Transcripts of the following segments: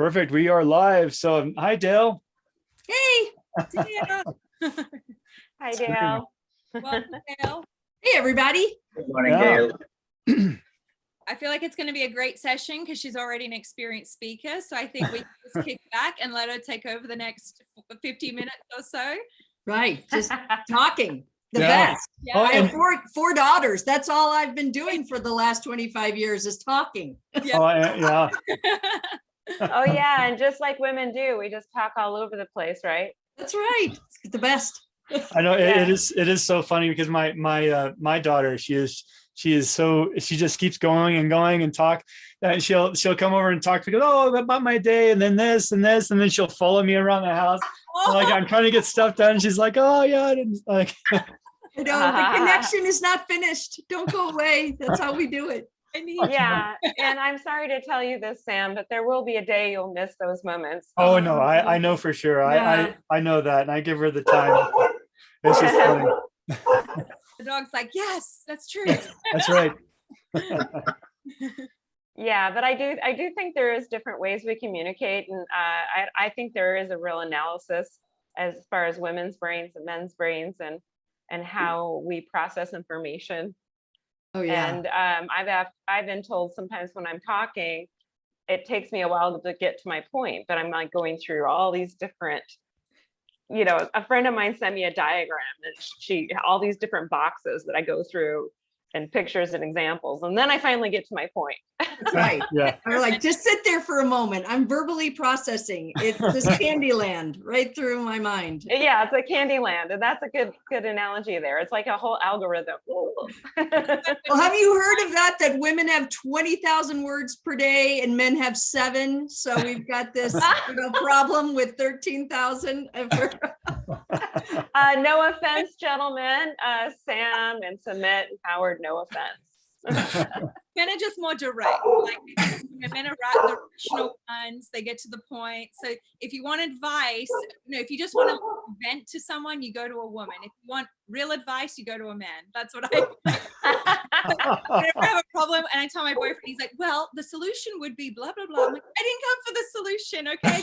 Perfect. We are live. So, hi, Dale. Hey. Dale. Hi, Dale. Welcome, Dale. Hey, everybody. Good morning, Yeah. Dale. I feel like it's going to be a great session because she's already an experienced speaker. So I think we can just kick back and let her take over the next 50 minutes or so. Right. Just talking. The Yeah. best. Yeah. Oh, I have and- four daughters. That's all I've been doing for the last 25 years is talking. Yeah. Oh, yeah. And just like women do, we just talk all over the place, right? That's right. It's the best. I know Yeah. it is so funny because my daughter, she just keeps going and talk. She'll come over and talk to me, oh, about my day, and then this, and then she'll follow me around the house. I'm trying to get stuff done. She's like, oh yeah, I didn't like. I know the connection is not finished. Don't go away. That's how we do it. Yeah. And I'm sorry to tell you this, Sam, but there will be a day you'll miss those moments. Oh no, I know for sure. Yeah. I know that, and I give her the time. It's just funny. The dog's like, yes, that's true. That's right. Yeah, but I do think there is different ways we communicate, and I think there is a real analysis as far as women's brains and men's brains, and how we process information. Oh, yeah. And I've been told sometimes when I'm talking, it takes me a while to get to my point, but I'm like going through all these different, a friend of mine sent me a diagram and all these different boxes that I go through and pictures and examples. And then I finally get to my point. That's right. Yeah. I'm like, just sit there for a moment. I'm verbally processing. It's this Candyland right through my mind. Yeah, it's a candy land. And that's a good analogy there. It's like a whole algorithm. Well, have you heard of that women have 20,000 words per day and men have 7? So we've got this problem with 13,000. No offense, gentlemen, Sam and Sumit and Howard, no offense. Men are just more direct. Like men are the rational ones. They get to the point. So if you want advice, if you just want to vent to someone, you go to a woman. If you want real advice, you go to a man. That's what I whenever I have a problem and I tell my boyfriend, he's like, well, the solution would be blah, blah, blah. I'm like, I didn't come for the solution, okay?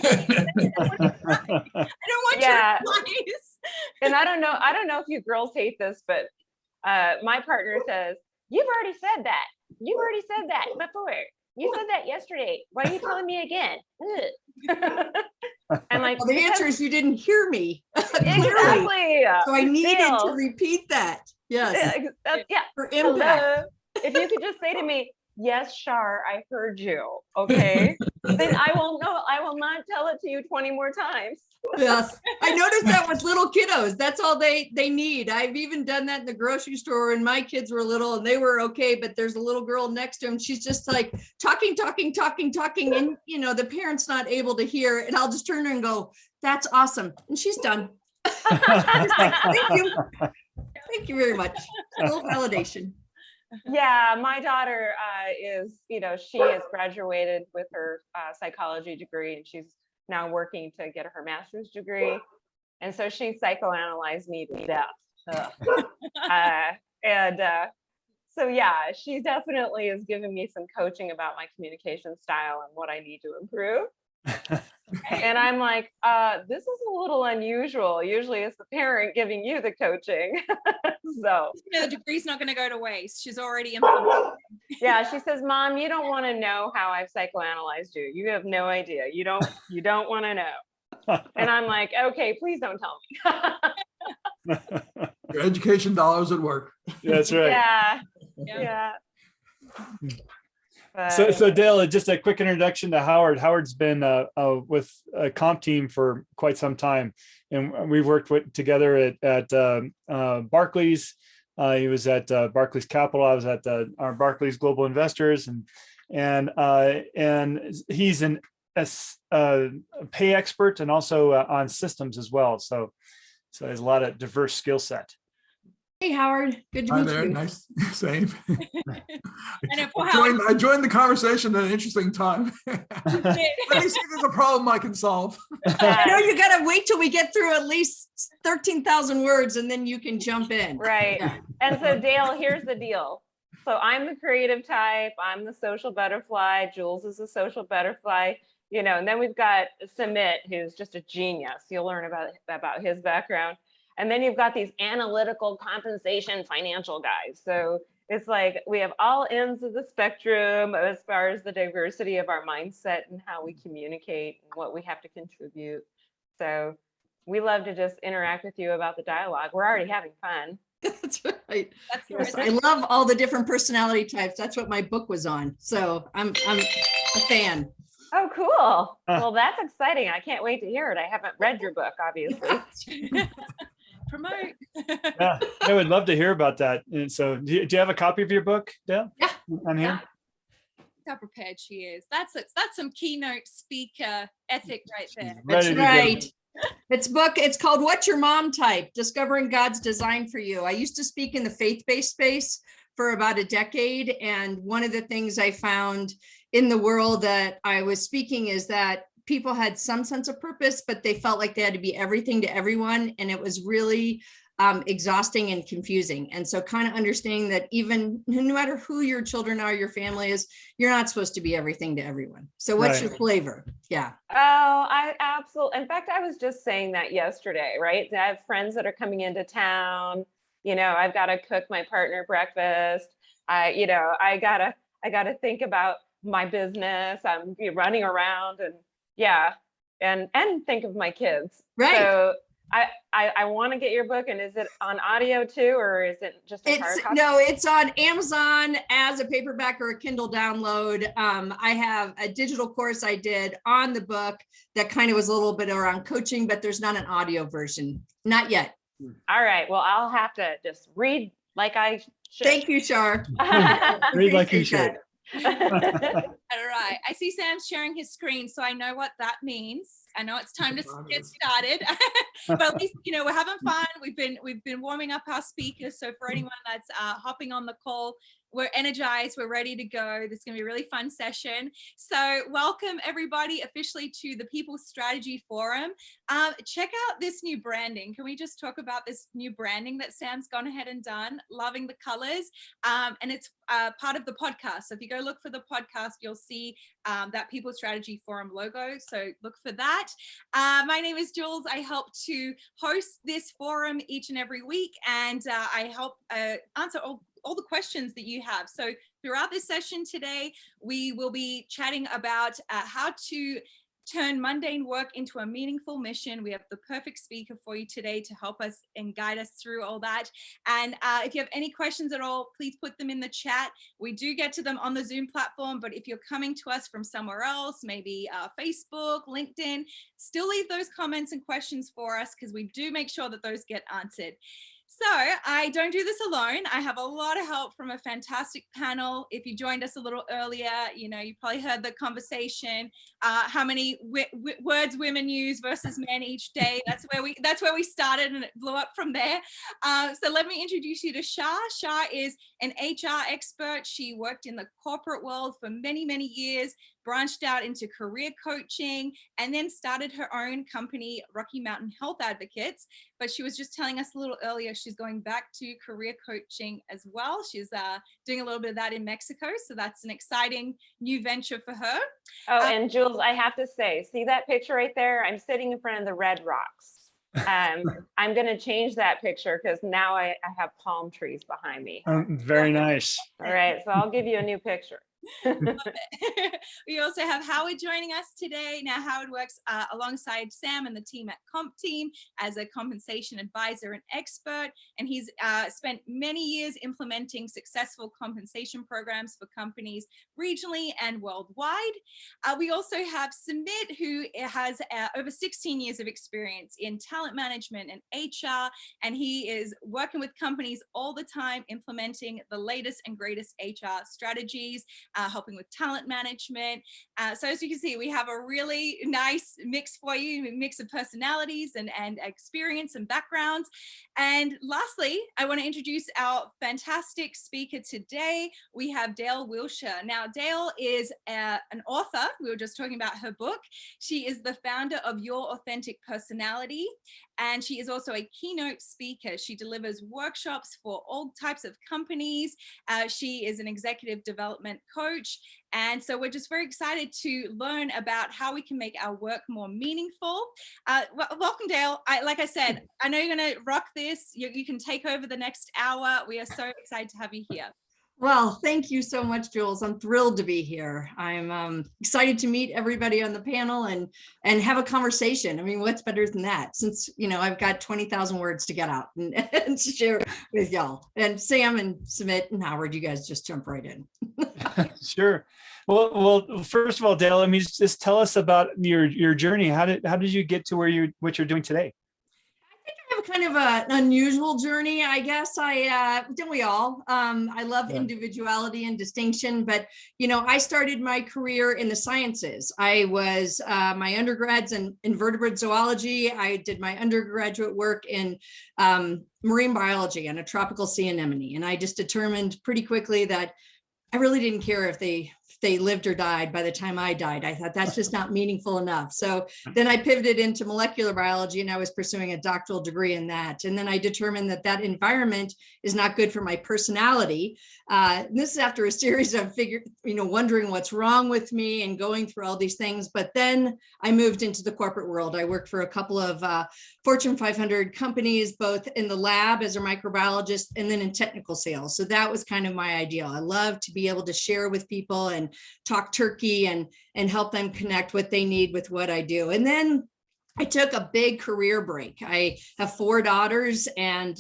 I don't want your advice. And I don't know if you girls hate this, but my partner says, you've already said that. You already said that before. You said that yesterday. Why are you telling me again? And like, well, the answer is you didn't hear me. Exactly. So I needed to repeat that. Yes. Yeah. For impact. If you could just say to me, yes, Shar, I heard you. Okay. Then I will not tell it to you 20 more times. Yes. I noticed that with little kiddos. That's all they need. I've even done that in the grocery store when my kids were little and they were okay, but there's a little girl next to him. She's just like talking. And the parent's not able to hear. And I'll just turn her and go, that's awesome. And she's done. Like, thank you. Thank you very much. A little validation. Yeah, my daughter she has graduated with her psychology degree, and she's now working to get her master's degree. And so she psychoanalyzed me to death. So yeah, she definitely is giving me some coaching about my communication style and what I need to improve. And I'm like, this is a little unusual. Usually it's the parent giving you the coaching. So the degree's not going to go to waste. She's already implemented. Yeah, she says, Mom, you don't want to know how I've psychoanalyzed you. You have no idea. You don't want to know. And I'm like, okay, please don't tell me. Your education dollars at work. That's right. Yeah. So Dale, just a quick introduction to Howard. Howard's been with a comp team for quite some time, and we've worked together at Barclays. He was at Barclays Capital. I was at our Barclays Global Investors, and he's a pay expert and also on systems as well. So there's a lot of diverse skill set. Hey, Howard. Good to Hi meet there. you. Nice. Same. Howard. I joined the conversation at an interesting time. Let me see if there's a problem I can solve. I know you got to wait till we get through at least 13,000 words and then you can jump in. Right. Yeah. And so Dale, here's the deal. So I'm the creative type. I'm the social butterfly. Jules is the social butterfly. you know, and then we've got Sumit, who's just a genius. You'll learn about his background. And then you've got these analytical compensation financial guys. So it's like we have all ends of the spectrum as far as the diversity of our mindset and how we communicate and what we have to contribute. So we love to just interact with you about the dialogue. We're already having fun. That's right. That's Yes, right. I love all the different personality types. That's what my book was on. So I'm a fan. Oh, cool. Well, that's exciting. I can't wait to hear it. I haven't read your book, obviously. Promote. Yeah, I would love to hear about that. And so do you have a copy of your book, Dale? Yeah. On here? How prepared she is. That's some keynote speaker ethic right there. That's Ready to go. right. It's called What's Your Mom Type? Discovering God's Design for You. I used to speak in the faith-based space for about a decade. And one of the things I found in the world that I was speaking is that people had some sense of purpose, but they felt like they had to be everything to everyone. And it was really exhausting and confusing. And so kind of understanding that even no matter who your children are, your family is, you're not supposed to be everything to everyone. So what's Right. your flavor? Yeah. Oh, I absolutely. In fact, I was just saying that yesterday, right? I have friends that are coming into town. You know, I've got to cook my partner breakfast. I gotta think about my business. I'm running around and and think of my kids. Right. So I want to get your book. And is it on audio too, or is it just a hard copy? It's on Amazon as a paperback or a Kindle download. I have a digital course I did on the book that kind of was a little bit around coaching, but there's not an audio version. Not yet. All right. Well, I'll have to just read like I should. Thank you, Shar. Read like you Appreciate should. All right. I see Sam sharing his screen, so I know what that means. I know it's time to get started. But at least, you know, we're having fun. We've been warming up our speakers. So for anyone that's hopping on the call, we're energized. We're ready to go. This is going to be a really fun session. So welcome everybody officially to the People Strategy Forum. Check out this new branding. Can we just talk about this new branding that Sam's gone ahead and done? Loving the colors. And it's part of the podcast. So if you go look for the podcast, you'll see that People Strategy Forum logo. So look for that. My name is Jules. I help to host this forum each and every week. And I help answer all the questions that you have. So throughout this session today, we will be chatting about how to turn mundane work into a meaningful mission. We have the perfect speaker for you today to help us and guide us through all that. And if you have any questions at all, please put them in the chat. We do get to them on the Zoom platform, but if you're coming to us from somewhere else, maybe Facebook, LinkedIn, still leave those comments and questions for us because we do make sure that those get answered. So I don't do this alone. I have a lot of help from a fantastic panel. If you joined us a little earlier, you know, you probably heard the conversation, how many words women use versus men each day. That's where we started and it blew up from there. So let me introduce you to Shar. Shar is an HR expert. She worked in the corporate world for many, many years, branched out into career coaching, and then started her own company, Rocky Mountain Health Advocates. But she was just telling us a little earlier, she's going back to career coaching as well. She's doing a little bit of that in Mexico. So that's an exciting new venture for her. Oh, and Jules, I have to say, see that picture right there? I'm sitting in front of the Red Rocks. I'm going to change that picture because now I have palm trees behind me. Very nice. All right, so I'll give you a new picture. We also have Howard joining us today. Now, Howard works alongside Sam and the team at Comp Team as a compensation advisor and expert, and he's spent many years implementing successful compensation programs for companies regionally and worldwide. We also have Sumit, who has over 16 years of experience in talent management and HR, and he is working with companies all the time, implementing the latest and greatest HR strategies, helping with talent management. So as you can see, we have a really nice mix for you, a mix of personalities and experience and backgrounds. And lastly, I want to introduce our fantastic speaker today. We have Dale Wilshere. Now, Dale is an author. We were just talking about her book. She is the founder of Your Authentic Personality, and she is also a keynote speaker. She delivers workshops for all types of companies. She is an executive development coach. And so we're just very excited to learn about how we can make our work more meaningful. Welcome, Dale. Like I said, I know you're going to rock this. You can take over the next hour. We are so excited to have you here. Well, thank you so much, Jules. I'm thrilled to be here. I'm excited to meet everybody on the panel and have a conversation. I mean, what's better than that? Since, I've got 20,000 words to get out and share with y'all. And Sam and Sumit and Howard, you guys just jump right in. Sure. Well, first of all, Dale, just tell us about your journey. How did you get to what you're doing today? I have kind of an unusual journey, I guess. Don't we all? I love individuality and distinction, but I started my career in the sciences. I was my undergrads in invertebrate zoology. I did my undergraduate work in marine biology and a tropical sea anemone, and I just determined pretty quickly that I really didn't care if they lived or died by the time I died. I thought that's just not meaningful enough. So then I pivoted into molecular biology and I was pursuing a doctoral degree in that. And then I determined that environment is not good for my personality. This is after a series of wondering what's wrong with me and going through all these things. But then I moved into the corporate world. I worked for a couple of Fortune 500 companies, both in the lab as a microbiologist and then in technical sales. So that was kind of my ideal. I love to be able to share with people and talk turkey and help them connect what they need with what I do. And then I took a big career break. I have 4 daughters. And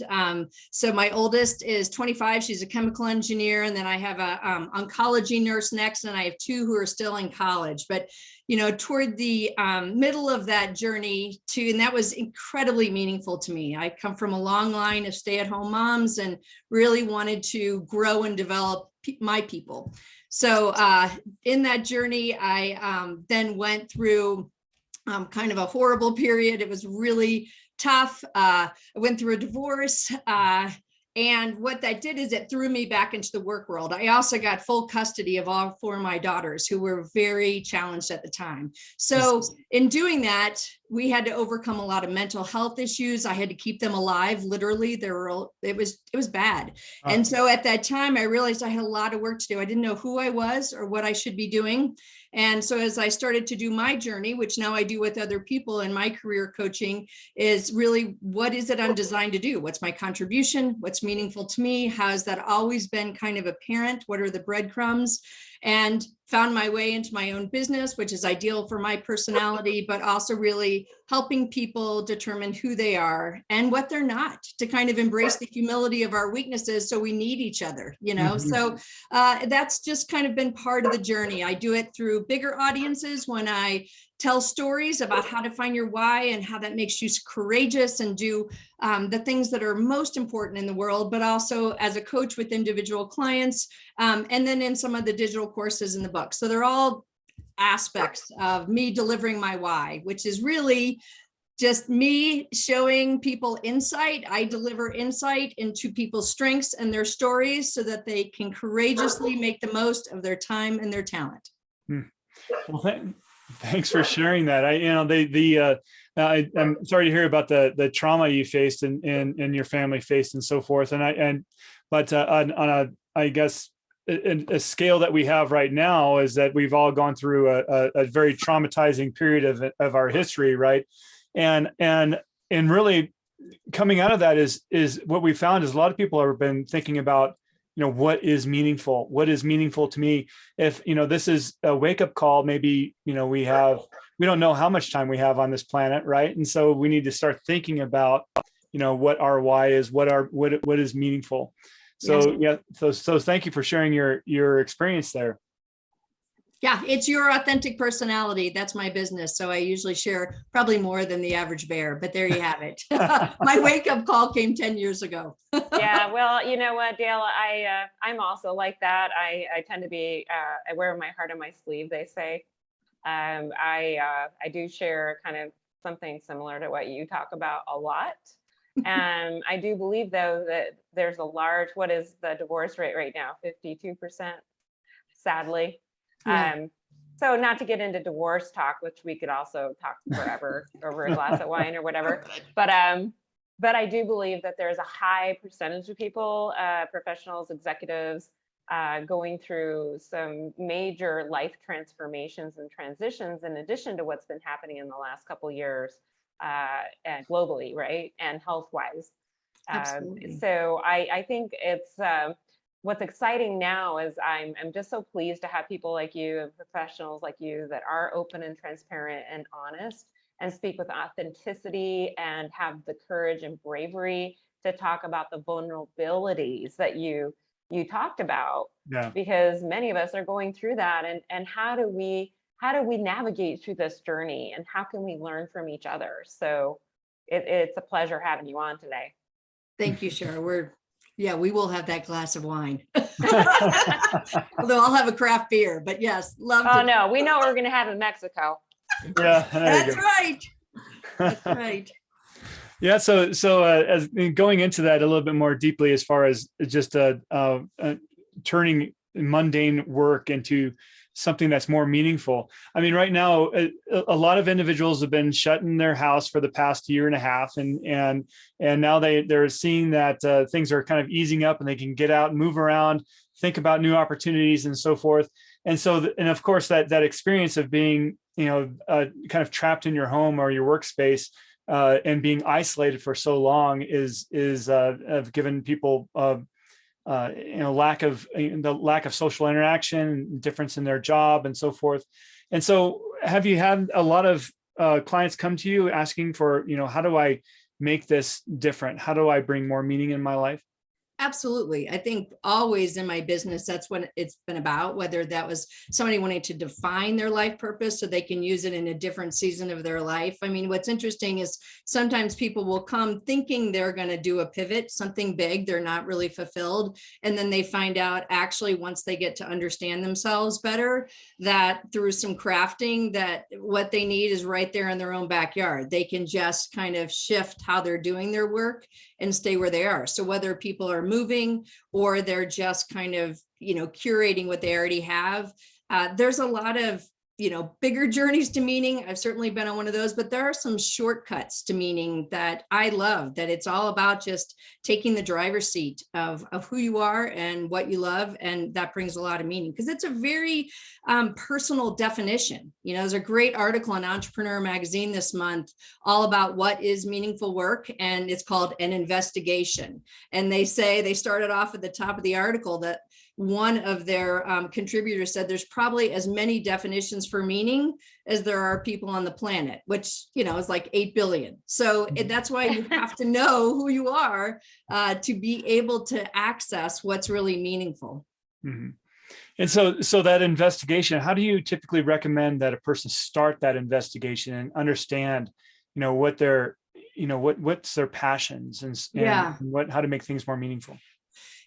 so my oldest is 25. She's a chemical engineer. And then I have a oncology nurse next. And I have 2 who are still in college. But, toward the middle of that journey and that was incredibly meaningful to me. I come from a long line of stay-at-home moms and really wanted to grow and develop my people. So in that journey, I then went through kind of a horrible period. It was really tough. I went through a divorce. And what that did is it threw me back into the work world. I also got full custody of all 4 of my daughters who were very challenged at the time. So in doing that, we had to overcome a lot of mental health issues. I had to keep them alive. Literally, it was bad. And so at that time, I realized I had a lot of work to do. I didn't know who I was or what I should be doing. And so as I started to do my journey, which now I do with other people in my career coaching, is really, what is it I'm designed to do? What's my contribution? What's meaningful to me? How has that always been kind of apparent? What are the breadcrumbs? And found my way into my own business, which is ideal for my personality, but also really helping people determine who they are and what they're not, to kind of embrace the humility of our weaknesses. So we need each other, So that's just kind of been part of the journey. I do it through bigger audiences when I tell stories about how to find your why and how that makes you courageous and do the things that are most important in the world, but also as a coach with individual clients, and then in some of the digital courses in the book. So they're all aspects of me delivering my why, which is really just me showing people insight. I deliver insight into people's strengths and their stories so that they can courageously make the most of their time and their talent. Well, thanks for sharing that. I'm sorry to hear about the trauma you faced and your family faced and so forth. But on I guess a scale that we have right now is that we've all gone through a very traumatizing period of our history, right? And really coming out of that is what we found is a lot of people have been thinking about, what is meaningful? What is meaningful to me? If, this is a wake-up call, maybe, we don't know how much time we have on this planet, right? And so we need to start thinking about, what our why is, what is meaningful. So so thank you for sharing your experience there. Yeah, it's your authentic personality. That's my business. So I usually share probably more than the average bear, but there you have it. My wake-up call came 10 years ago. Yeah, well, you know what, Dale, I'm also like that. I tend to be, I wear my heart on my sleeve, they say. I do share kind of something similar to what you talk about a lot. And I do believe, though, that there's a large, what is the divorce rate right now? 52%, sadly. Yeah. So not to get into divorce talk, which we could also talk forever over a glass of wine or whatever, but I do believe that there's a high percentage of people, professionals, executives, going through some major life transformations and transitions, in addition to what's been happening in the last couple years and globally, right? And health-wise. Absolutely. So I think it's what's exciting now is I'm just so pleased to have people like you and professionals like you that are open and transparent and honest and speak with authenticity and have the courage and bravery to talk about the vulnerabilities that you talked about. Yeah. Because many of us are going through that, and how do we navigate through this journey, and how can we learn from each other? So it's a pleasure having you on today. Thank you, Shara. We will have that glass of wine. Although I'll have a craft beer, but yes, love Oh to. no, we know what we're gonna have in Mexico. Yeah, That's right. That's right. Yeah. So as going into that a little bit more deeply, as far as just turning mundane work into something that's more meaningful. I mean, right now, a lot of individuals have been shut in their house for the past year and a half, and now they're seeing that things are kind of easing up, and they can get out and move around, think about new opportunities, and so forth. And so, and of course, that experience of being, kind of trapped in your home or your workspace and being isolated for so long is have given people lack of social interaction, difference in their job, and so forth. And so, have you had a lot of clients come to you asking for, how do I make this different? How do I bring more meaning in my life? Absolutely. I think always in my business, that's what it's been about, whether that was somebody wanting to define their life purpose so they can use it in a different season of their life. I mean, what's interesting is sometimes people will come thinking they're going to do a pivot, something big, they're not really fulfilled. And then they find out actually, once they get to understand themselves better, that through some crafting, that what they need is right there in their own backyard. They can just kind of shift how they're doing their work and stay where they are. So whether people are moving or they're just kind of, curating what they already have, there's a lot of, bigger journeys to meaning. I've certainly been on one of those, but there are some shortcuts to meaning that I love, that it's all about just taking the driver's seat of who you are and what you love. And that brings a lot of meaning because it's a very personal definition. There's a great article in Entrepreneur Magazine this month all about what is meaningful work. And it's called An Investigation. And they started off at the top of the article that one of their contributors said there's probably as many definitions for meaning as there are people on the planet, which, is like 8 billion. So that's why you have to know who you are to be able to access what's really meaningful. Mm-hmm. And so that investigation, how do you typically recommend that a person start that investigation and understand, what their, what's their passions and how to make things more meaningful?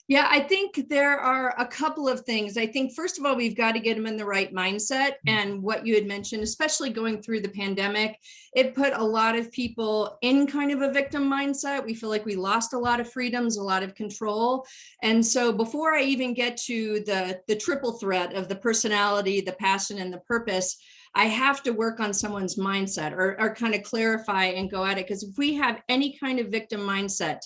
Yeah, I think there are a couple of things. I think, first of all, we've got to get them in the right mindset. And what you had mentioned, especially going through the pandemic, it put a lot of people in kind of a victim mindset. We feel like we lost a lot of freedoms, a lot of control. And so before I even get to the triple threat of the personality, the passion, and the purpose, I have to work on someone's mindset or kind of clarify and go at it. Because if we have any kind of victim mindset,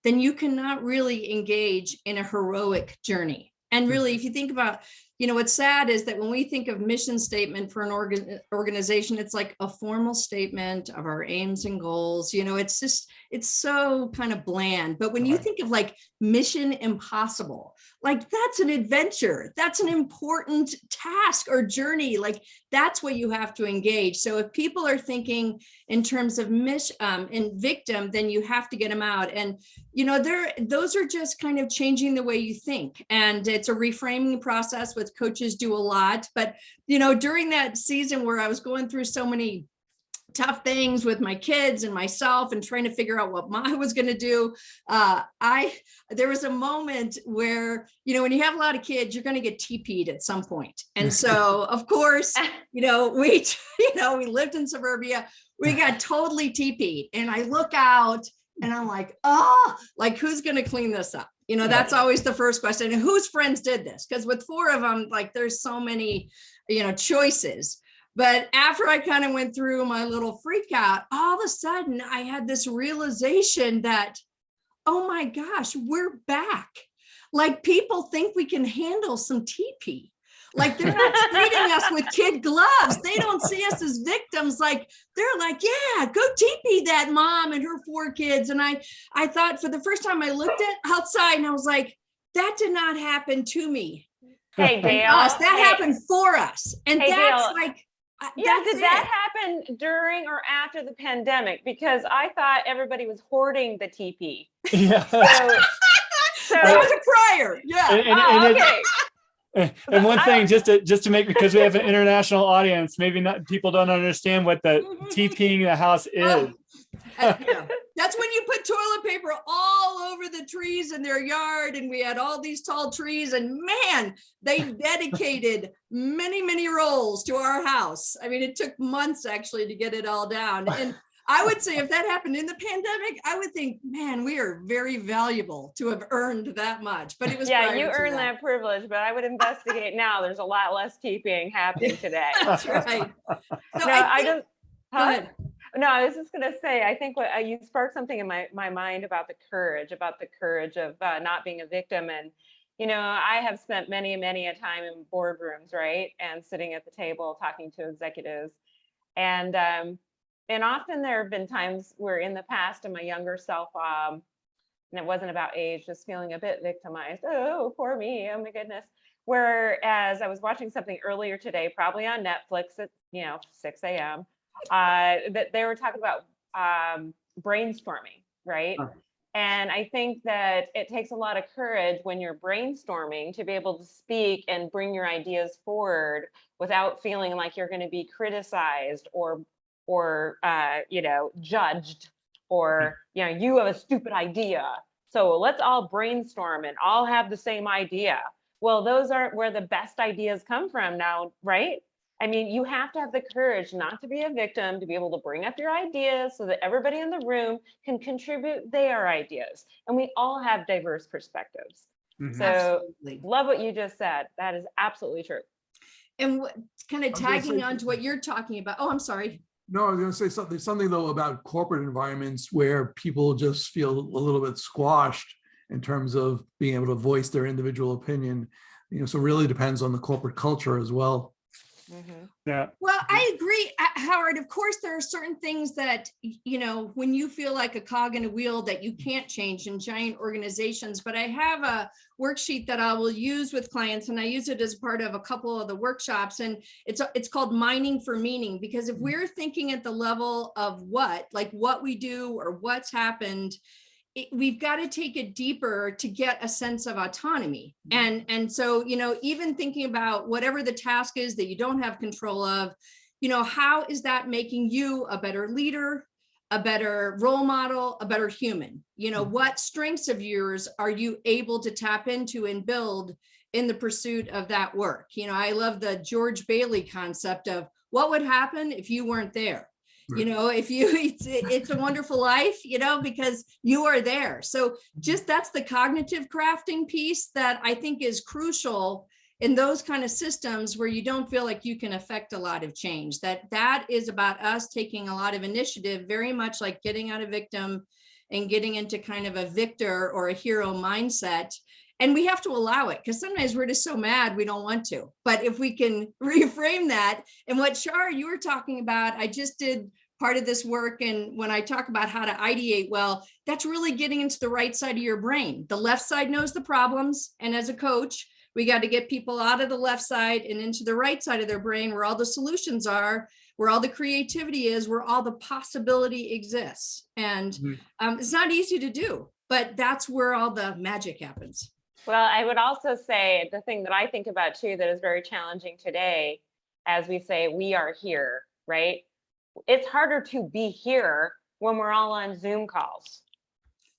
then you cannot really engage in a heroic journey. And really, if you think about, what's sad is that when we think of mission statement for an organization, it's like a formal statement of our aims and goals. It's so kind of bland. But when you think of like mission impossible, like that's an adventure, that's an important task or journey. Like that's what you have to engage. So if people are thinking in terms of mission and victim, then you have to get them out. And, those are just kind of changing the way you think. And it's a reframing process, which coaches do a lot. But, during that season where I was going through so many tough things with my kids and myself and trying to figure out what I was going to do. There was a moment where, when you have a lot of kids, you're going to get TP'd at some point. And so of course, we lived in suburbia, we got totally TP'd, and I look out and I'm like, who's going to clean this up? That's always the first question. And whose friends did this? Because with 4 of them, like there's so many, choices. But after I kind of went through my little freak out, all of a sudden I had this realization that, oh my gosh, we're back. like people think we can handle some TP. Like they're not treating us with kid gloves. They don't see us as victims. Like they're like, yeah, go TP that mom and her 4 kids. And I thought for the first time I looked at outside and I was like, that did not happen to me. Hey, Dale. That happened for us. And Hey, that's Dale. like, Yeah, that's did that happen during or after the pandemic? Because I thought everybody was hoarding the TP. Yeah. So that was a prior. Yeah. okay. And one thing, just to make, because we have an international audience, maybe not people don't understand what the TPing the house is. Yeah. That's when you put toilet paper all over the trees in their yard, and we had all these tall trees, and man, they dedicated many rolls to our house. I mean, it took months actually to get it all down. And I would say if that happened in the pandemic, I would think, man, we are very valuable to have earned that much. But it was Yeah, you earned that privilege, but I would investigate now. There's a lot less TPing happening today. That's right. So Go ahead. No, I was just going to say, I think what you sparked something in my mind about the courage of not being a victim. And, you know, I have spent many a time in boardrooms, right? And sitting at the table talking to executives. And often there have been times where in the past, in my younger self, and it wasn't about age, just feeling a bit victimized. Oh, poor me. Oh my goodness. Whereas I was watching something earlier today, probably on Netflix at 6 a.m. That they were talking about brainstorming, right? And I think that it takes a lot of courage when you're brainstorming to be able to speak and bring your ideas forward without feeling like you're going to be criticized or judged, or you have a stupid idea, so let's all brainstorm and all have the same idea. Well, those aren't where the best ideas come from now, right? I mean, you have to have the courage not to be a victim, to be able to bring up your ideas so that everybody in the room can contribute their ideas. And we all have diverse perspectives. So absolutely. Love what you just said. That is absolutely true. And kind of tagging on to what you're talking about. Oh, I'm sorry. No, I was going to say something though about corporate environments where people just feel a little bit squashed in terms of being able to voice their individual opinion. So it really depends on the corporate culture as well. Mm-hmm. Yeah. Well, I agree, Howard. Of course, there are certain things that, when you feel like a cog in a wheel that you can't change in giant organizations, but I have a worksheet that I will use with clients, and I use it as part of a couple of the workshops, and it's called mining for meaning, because if we're thinking at the level of what we do or what's happened, we've got to take it deeper to get a sense of autonomy. And so, even thinking about whatever the task is that you don't have control of, how is that making you a better leader, a better role model, a better human? What strengths of yours are you able to tap into and build in the pursuit of that work? I love the George Bailey concept of what would happen if you weren't there. If it's a wonderful life, because you are there. So that's the cognitive crafting piece that I think is crucial in those kind of systems where you don't feel like you can affect a lot of change. That is about us taking a lot of initiative, very much like getting out of victim and getting into kind of a victor or a hero mindset. And we have to allow it, because sometimes we're just so mad we don't want to. But if we can reframe that, and what Shar, you were talking about, I just did part of this work. And when I talk about how to ideate, well, that's really getting into the right side of your brain. The left side knows the problems. And as a coach, we got to get people out of the left side and into the right side of their brain, where all the solutions are, where all the creativity is, where all the possibility exists. And it's not easy to do, but that's where all the magic happens. Well, I would also say the thing that I think about too that is very challenging today, as we say, we are here, right? It's harder to be here when we're all on Zoom calls,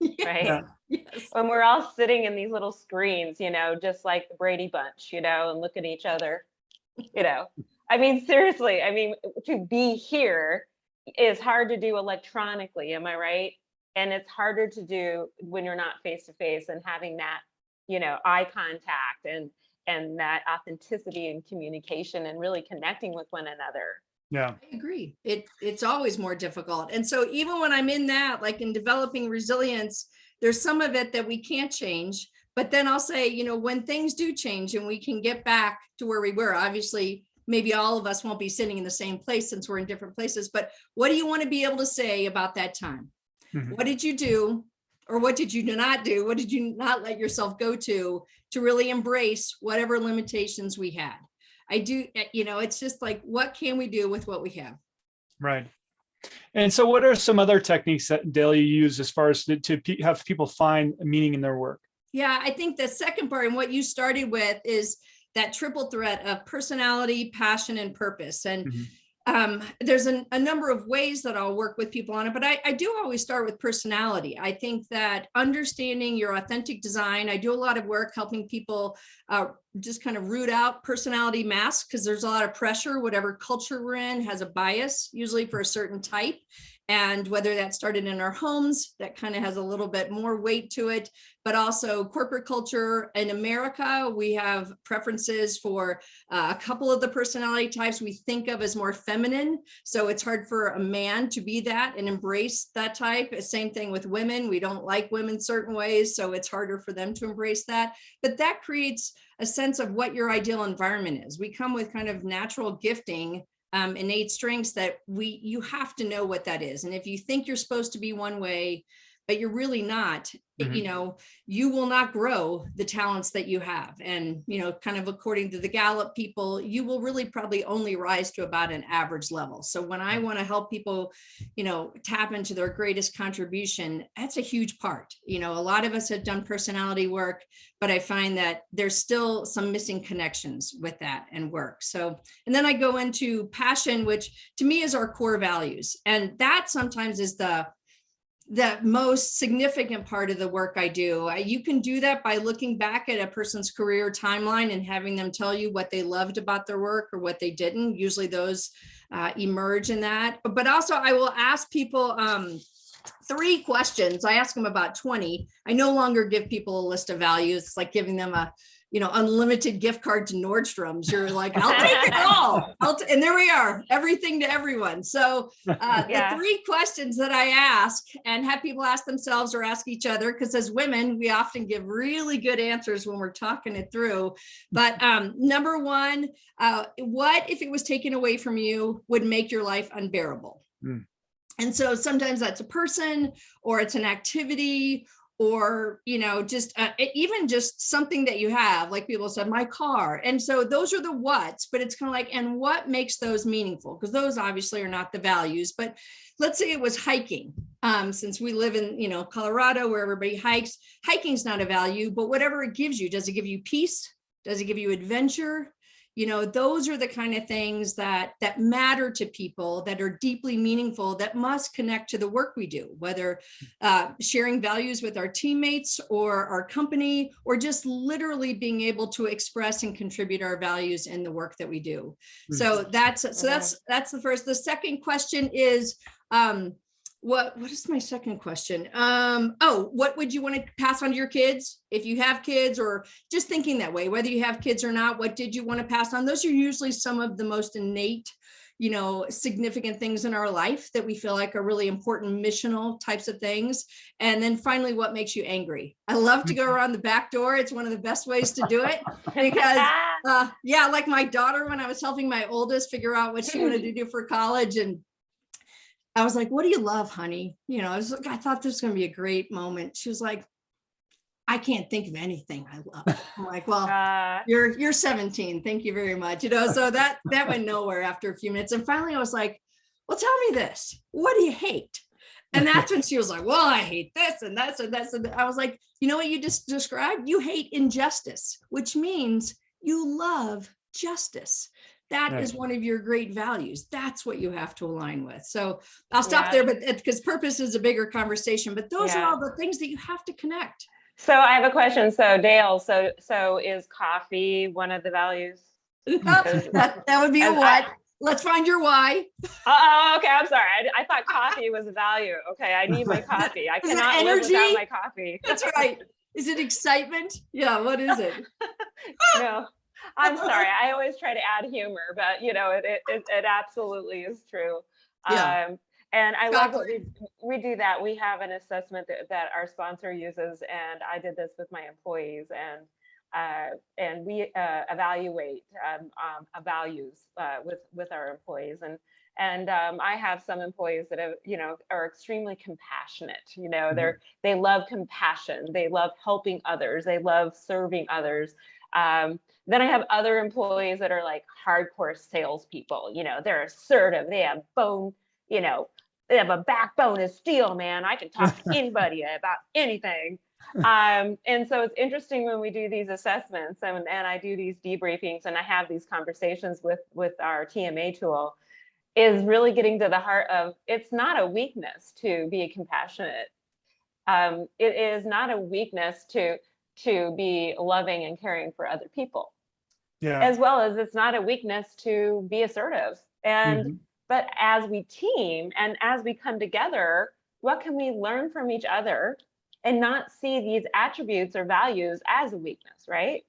right? Yeah. Yes. When we're all sitting in these little screens, just like the Brady Bunch, and look at each other, I mean, seriously, to be here is hard to do electronically, am I right? And it's harder to do when you're not face to face and having that eye contact and that authenticity and communication and really connecting with one another. Yeah, I agree. It's always more difficult. And so even when I'm in that, like in developing resilience, there's some of it that we can't change, But then I'll say, you know, when things do change and we can get back to where we were, obviously, maybe all of us won't be sitting in the same place since we're in different places, but what do you want to be able to say about that time? Mhm. What did you do? Or what did you not do? What did you not let yourself go to really embrace whatever limitations we had? I do, you know, it's just like, what can we do with what we have? Right. And so what are some other techniques that Dale you use as far as to have people find meaning in their work? Yeah, I think the second part and what you started with is that triple threat of personality, passion, and purpose. And Mhm. there's a number of ways that I'll work with people on it, but I do always start with personality. I think that understanding your authentic design, I do a lot of work helping people just kind of root out personality masks, because there's a lot of pressure. Whatever culture we're in has a bias, usually for a certain type. And whether that started in our homes, that kind of has a little bit more weight to it, but also corporate culture. In America, we have preferences for a couple of the personality types we think of as more feminine. So it's hard for a man to be that and embrace that type. Same thing with women. We don't like women certain ways, so it's harder for them to embrace that. But that creates a sense of what your ideal environment is. We come with kind of natural gifting, innate strengths that you have to know what that is. And if you think you're supposed to be one way, but you're really not, you know, you will not grow the talents that you have. And, you know, kind of according to the Gallup people, you will really probably only rise to about an average level. So when I want to help people, you know, tap into their greatest contribution, that's a huge part. You know, a lot of us have done personality work, but I find that there's still some missing connections with that and work. So, and then I go into passion, which to me is our core values. And that sometimes is the most significant part of the work I do. You can do that by looking back at a person's career timeline and having them tell you what they loved about their work or what they didn't. Usually those emerge in that. But also I will ask people 3 questions. I ask them about 20. I no longer give people a list of values. It's like giving them a, you know, unlimited gift card to Nordstrom's. You're like, I'll take it all. And there we are, everything to everyone. So the 3 questions that I ask and have people ask themselves or ask each other, because as women, we often give really good answers when we're talking it through. But number 1, what if it was taken away from you would make your life unbearable? And so sometimes that's a person or it's an activity, or, you know, just even just something that you have, like people said, my car. And so those are the what's, but it's kind of like, and what makes those meaningful? Because those obviously are not the values, but let's say it was hiking. Since we live in, you know, Colorado, where everybody hikes, hiking's not a value, but whatever it gives you, does it give you peace? Does it give you adventure? You know, those are the kind of things that matter to people, that are deeply meaningful, that must connect to the work we do, whether sharing values with our teammates or our company, or just literally being able to express and contribute our values in the work that we do. So that's the first. The second question is, what is my second question? What would you want to pass on to your kids if you have kids, or just thinking that way, whether you have kids or not? What did you want to pass on? Those are usually some of the most innate, you know, significant things in our life that we feel like are really important missional types of things. And then finally, what makes you angry? I love to go around the back door. It's one of the best ways to do it, because like my daughter, when I was helping my oldest figure out what she wanted to do for college, and I was like, what do you love, honey? You know, I thought this was going to be a great moment. She was like, I can't think of anything I love. I'm like, well, you're 17. Thank you very much. You know, so that went nowhere after a few minutes. And finally I was like, well, tell me this, what do you hate? And that's when she was like, well, I hate this and that's and that's. And I was like, you know what you just described? You hate injustice, which means you love justice. That is one of your great values. That's what you have to align with. So I'll stop there, but because purpose is a bigger conversation, but those are all the things that you have to connect. So I have a question. So Dale, so is coffee one of the values? that would be a what? Let's find your why. Oh, okay. I'm sorry. I thought coffee was a value. Okay, I need my coffee. I cannot live without my coffee. That's right. Is it excitement? Yeah. What is it? No. I'm sorry. I always try to add humor, but you know, it absolutely is true. Yeah. And I love what Chocolate. we do that. We have an assessment that our sponsor uses, and I did this with my employees, and we evaluate values with our employees, and I have some employees that have, are extremely compassionate. They love compassion, they love helping others, they love serving others. Then I have other employees that are like hardcore salespeople. They're assertive, they have bone, they have a backbone of steel, man. I can talk to anybody about anything. And so it's interesting when we do these assessments and I do these debriefings and I have these conversations with our TMA tool, is really getting to the heart of, it's not a weakness to be compassionate. It is not a weakness to be loving and caring for other people. Yeah. As well as it's not a weakness to be assertive. And but as we team and as we come together, what can we learn from each other and not see these attributes or values as a weakness, right?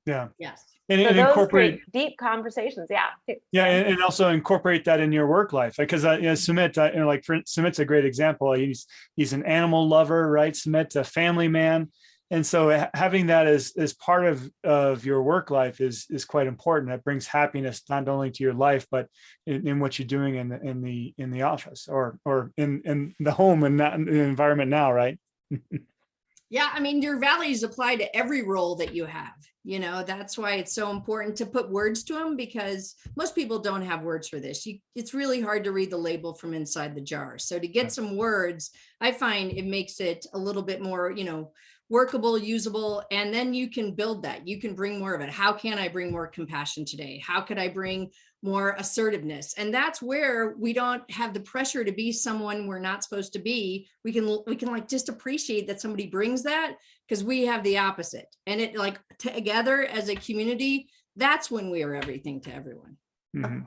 Yeah. Yes. And, So and those incorporate create deep conversations. Yeah. Yeah, and also incorporate that in your work life, because Sumit, Sumit's a great example. He's an animal lover, right? Sumit's a family man, and so having that as part of your work life is quite important. That brings happiness not only to your life, but in what you're doing in the office or in the home and not in the environment now, right? Yeah, I mean, your values apply to every role that you have. That's why it's so important to put words to them, because most people don't have words for this. It's really hard to read the label from inside the jar. So to get some words, I find it makes it a little bit more, workable, usable, and then you can build that. You can bring more of it. How can I bring more compassion today? How could I bring more assertiveness? And that's where we don't have the pressure to be someone we're not supposed to be. We can like just appreciate that somebody brings that, because we have the opposite. And it, like, together as a community, that's when we are everything to everyone.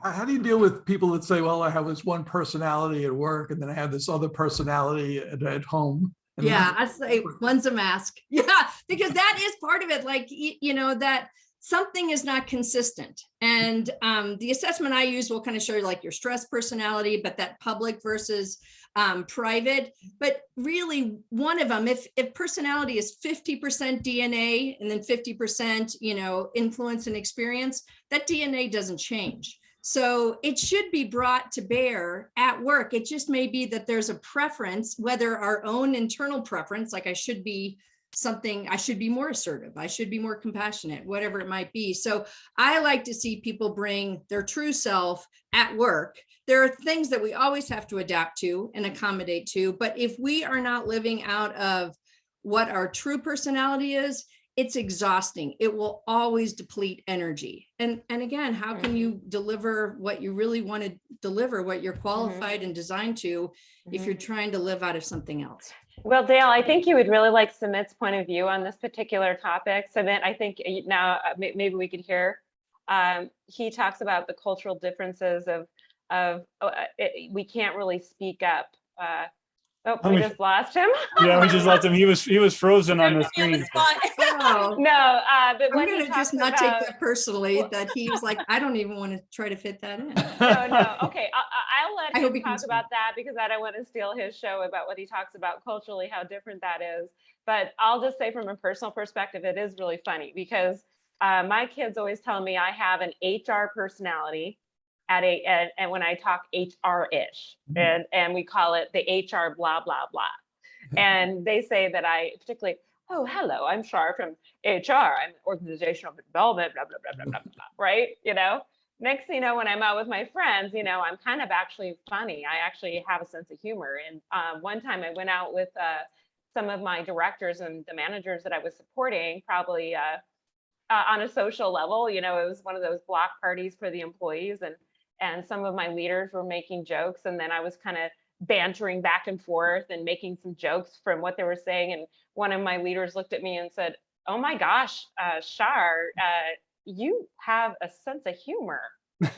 How do you deal with people that say, well, I have this one personality at work and then I have this other personality at home? Yeah, I say one's a mask. Yeah, because that is part of it. Like, that something is not consistent. And the assessment I use will kind of show you like your stress personality, but that public versus private. But really, one of them, if personality is 50% DNA and then 50%, influence and experience, that DNA doesn't change. So it should be brought to bear at work. It just may be that there's a preference, whether our own internal preference, like I should be more assertive, I should be more compassionate, whatever it might be. So I like to see people bring their true self at work. There are things that we always have to adapt to and accommodate to, but if we are not living out of what our true personality is, it's exhausting. It will always deplete energy. And again, how can you deliver what you really want to deliver, what you're qualified and designed to, if you're trying to live out of something else? Well, Dale, I think you would really like Sumit's point of view on this particular topic. Sumit, I think now maybe we could hear. He talks about the cultural differences of we can't really speak up. We just lost him. Yeah, we just lost him. He was frozen on the screen. Oh, No, but I'm going to just not take that personally, that he was like, I don't even want to try to fit that in. No. Okay, I'll let him he talk about that, because I don't want to steal his show about what he talks about culturally, how different that is. But I'll just say from a personal perspective, it is really funny, because my kids always tell me I have an HR personality and when I talk HR-ish, and we call it the HR blah, blah, blah. And they say that I particularly, oh, hello, I'm Shar from HR. I'm organizational development, blah, blah, blah, blah, blah, blah, right? Next thing you know, when I'm out with my friends, I'm kind of actually funny. I actually have a sense of humor. And one time I went out with some of my directors and the managers that I was supporting, probably on a social level. It was one of those block parties for the employees, and some of my leaders were making jokes, and then I was kind of bantering back and forth and making some jokes from what they were saying. And one of my leaders looked at me and said, "Oh my gosh, Shar, you have a sense of humor." And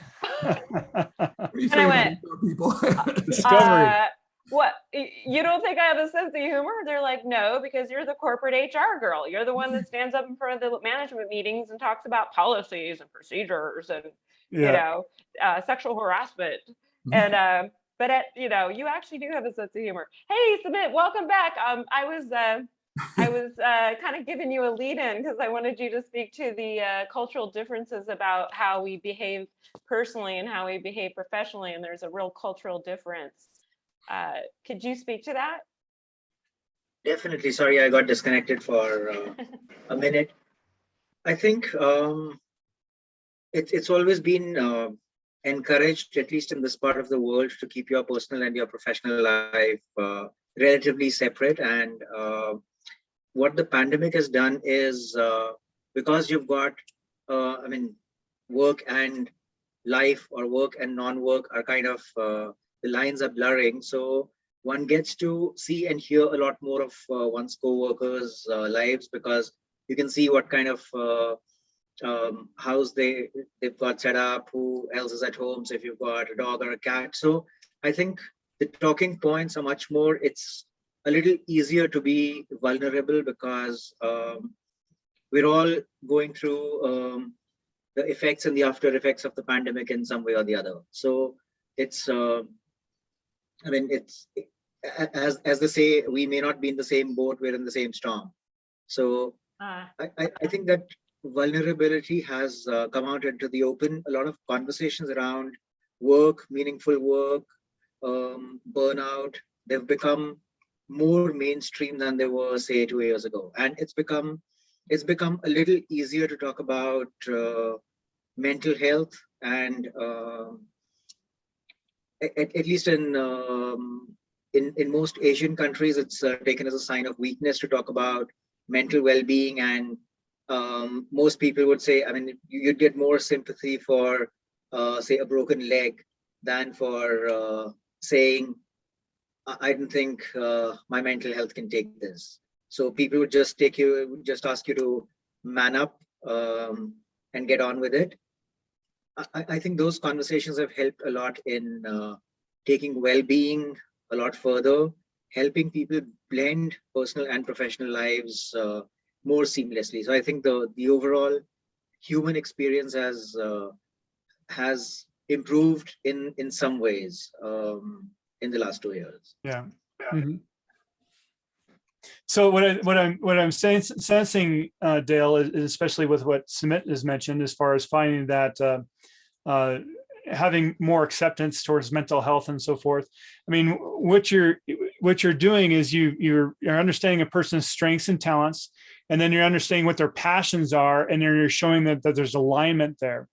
I went, Discovery. what, you don't think I have a sense of humor? They're like, no, because you're the corporate HR girl. You're the one that stands up in front of the management meetings and talks about policies and procedures and, sexual harassment. And but you actually do have a sense of humor. Hey, Sumit, welcome back. I was kind of giving you a lead in because I wanted you to speak to the cultural differences about how we behave personally and how we behave professionally, and there's a real cultural difference. Could you speak to that? Definitely. Sorry, I got disconnected for a minute. I think it's always been encouraged, at least in this part of the world, to keep your personal and your professional life relatively separate. And what the pandemic has done is because you've got, work and life or work and non-work are kind of, the lines are blurring. So one gets to see and hear a lot more of one's co-workers' lives, because you can see what kind of house they've got set up, who else is at home, so if you've got a dog or a cat. So I think the talking points are much more, it's a little easier to be vulnerable because we're all going through the effects and the after effects of the pandemic in some way or the other. So it's it's as they say, we may not be in the same boat, we're in the same storm. So I think that vulnerability has come out into the open. A lot of conversations around work, meaningful work, burnout, they've become more mainstream than they were, say, 2 years ago. And it's become a little easier to talk about mental health, and at least in most Asian countries, it's taken as a sign of weakness to talk about mental well-being. And most people would say, you'd get more sympathy for, say, a broken leg than for saying, I don't think my mental health can take this. So people would just ask you to man up and get on with it. I think those conversations have helped a lot in taking well-being a lot further, helping people blend personal and professional lives more seamlessly. So I think the overall human experience has improved in some ways in the last 2 years. Yeah. Mm-hmm. So what I'm sensing, Dale, is especially with what Sumit has mentioned, as far as finding that having more acceptance towards mental health and so forth. What you're doing is you're understanding a person's strengths and talents, and then you're understanding what their passions are, and then you're showing that there's alignment there.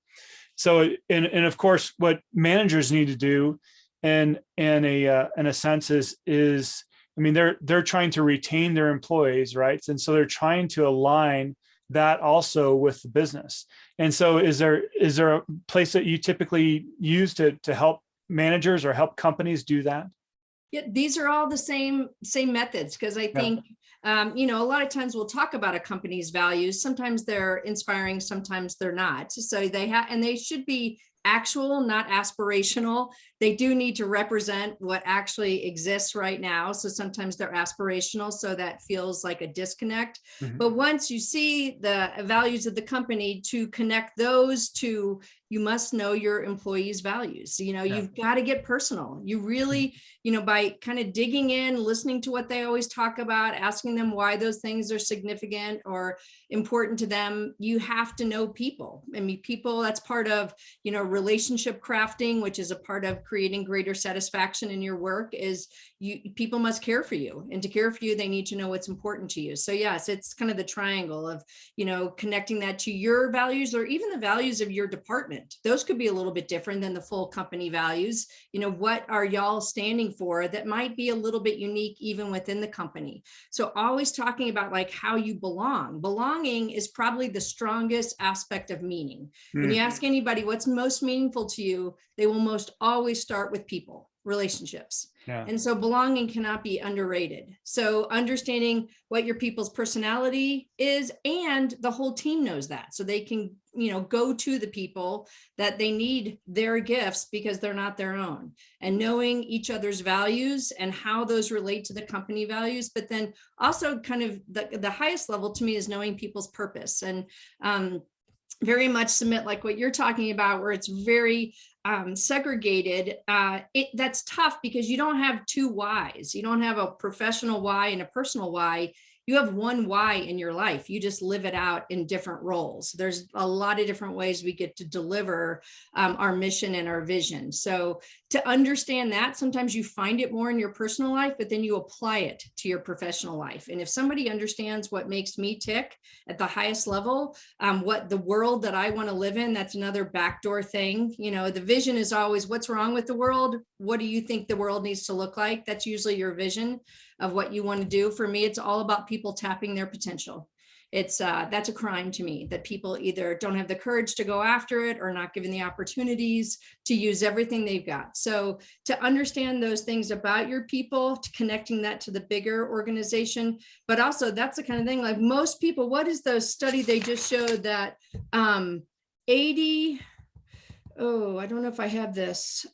So, and of course, what managers need to do, in a sense, is they're trying to retain their employees, right? And so they're trying to align that also with the business. And so is there a place that you typically use to help managers or help companies do that? Yeah, these are all the same methods, because I think, a lot of times we'll talk about a company's values. Sometimes they're inspiring, sometimes they're not. So they should be actual, not aspirational. They do need to represent what actually exists right now. So sometimes they're aspirational, so that feels like a disconnect. Mm-hmm. But once you see the values of the company, to connect those to, you must know your employees' values. You've got to get personal. You really, by kind of digging in, listening to what they always talk about, asking them why those things are significant or important to them, you have to know people. People, that's part of, relationship crafting, which is a part of creating greater satisfaction in your work, is people must care for you. And to care for you, they need to know what's important to you. So yes, it's kind of the triangle of, connecting that to your values, or even the values of your department. Those could be a little bit different than the full company values. What are y'all standing for that might be a little bit unique even within the company? So always talking about like how you belong. Belonging is probably the strongest aspect of meaning. When you ask anybody what's most meaningful to you, they will most always start with people, relationships. Yeah. And so belonging cannot be underrated. So understanding what your people's personality is, and the whole team knows that, so they can, go to the people that they need their gifts because they're not their own, and knowing each other's values and how those relate to the company values. But then also kind of the highest level to me is knowing people's purpose. And very much, Sumit, like what you're talking about, where it's very segregated, that's tough because you don't have two whys. You don't have a professional why and a personal why. You have one why in your life. You just live it out in different roles. There's a lot of different ways we get to deliver our mission and our vision. So to understand that, sometimes you find it more in your personal life, but then you apply it to your professional life. And if somebody understands what makes me tick at the highest level, what the world that I want to live in, that's another backdoor thing. You know, the vision is always what's wrong with the world. What do you think the world needs to look like? That's usually your vision of what you want to do. For me, it's all about people tapping their potential. It's that's a crime to me that people either don't have the courage to go after it or not given the opportunities to use everything they've got. So to understand those things about your people, to connecting that to the bigger organization, but also that's the kind of thing like most people, what is the study they just showed that 80, oh, I don't know if I have this.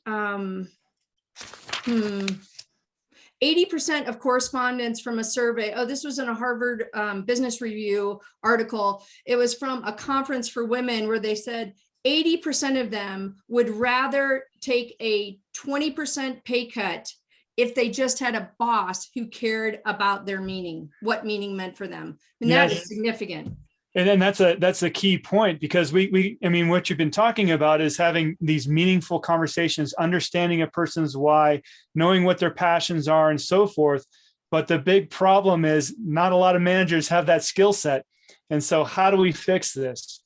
80% of correspondence from a survey. Oh, this was in a Harvard Business Review article. It was from a conference for women where they said 80% of them would rather take a 20% pay cut if they just had a boss who cared about their meaning, what meaning meant for them. And that is significant. And then that's a key point, because I mean, what you've been talking about is having these meaningful conversations, understanding a person's why, knowing what their passions are and so forth. But the big problem is not a lot of managers have that skill set. And so how do we fix this?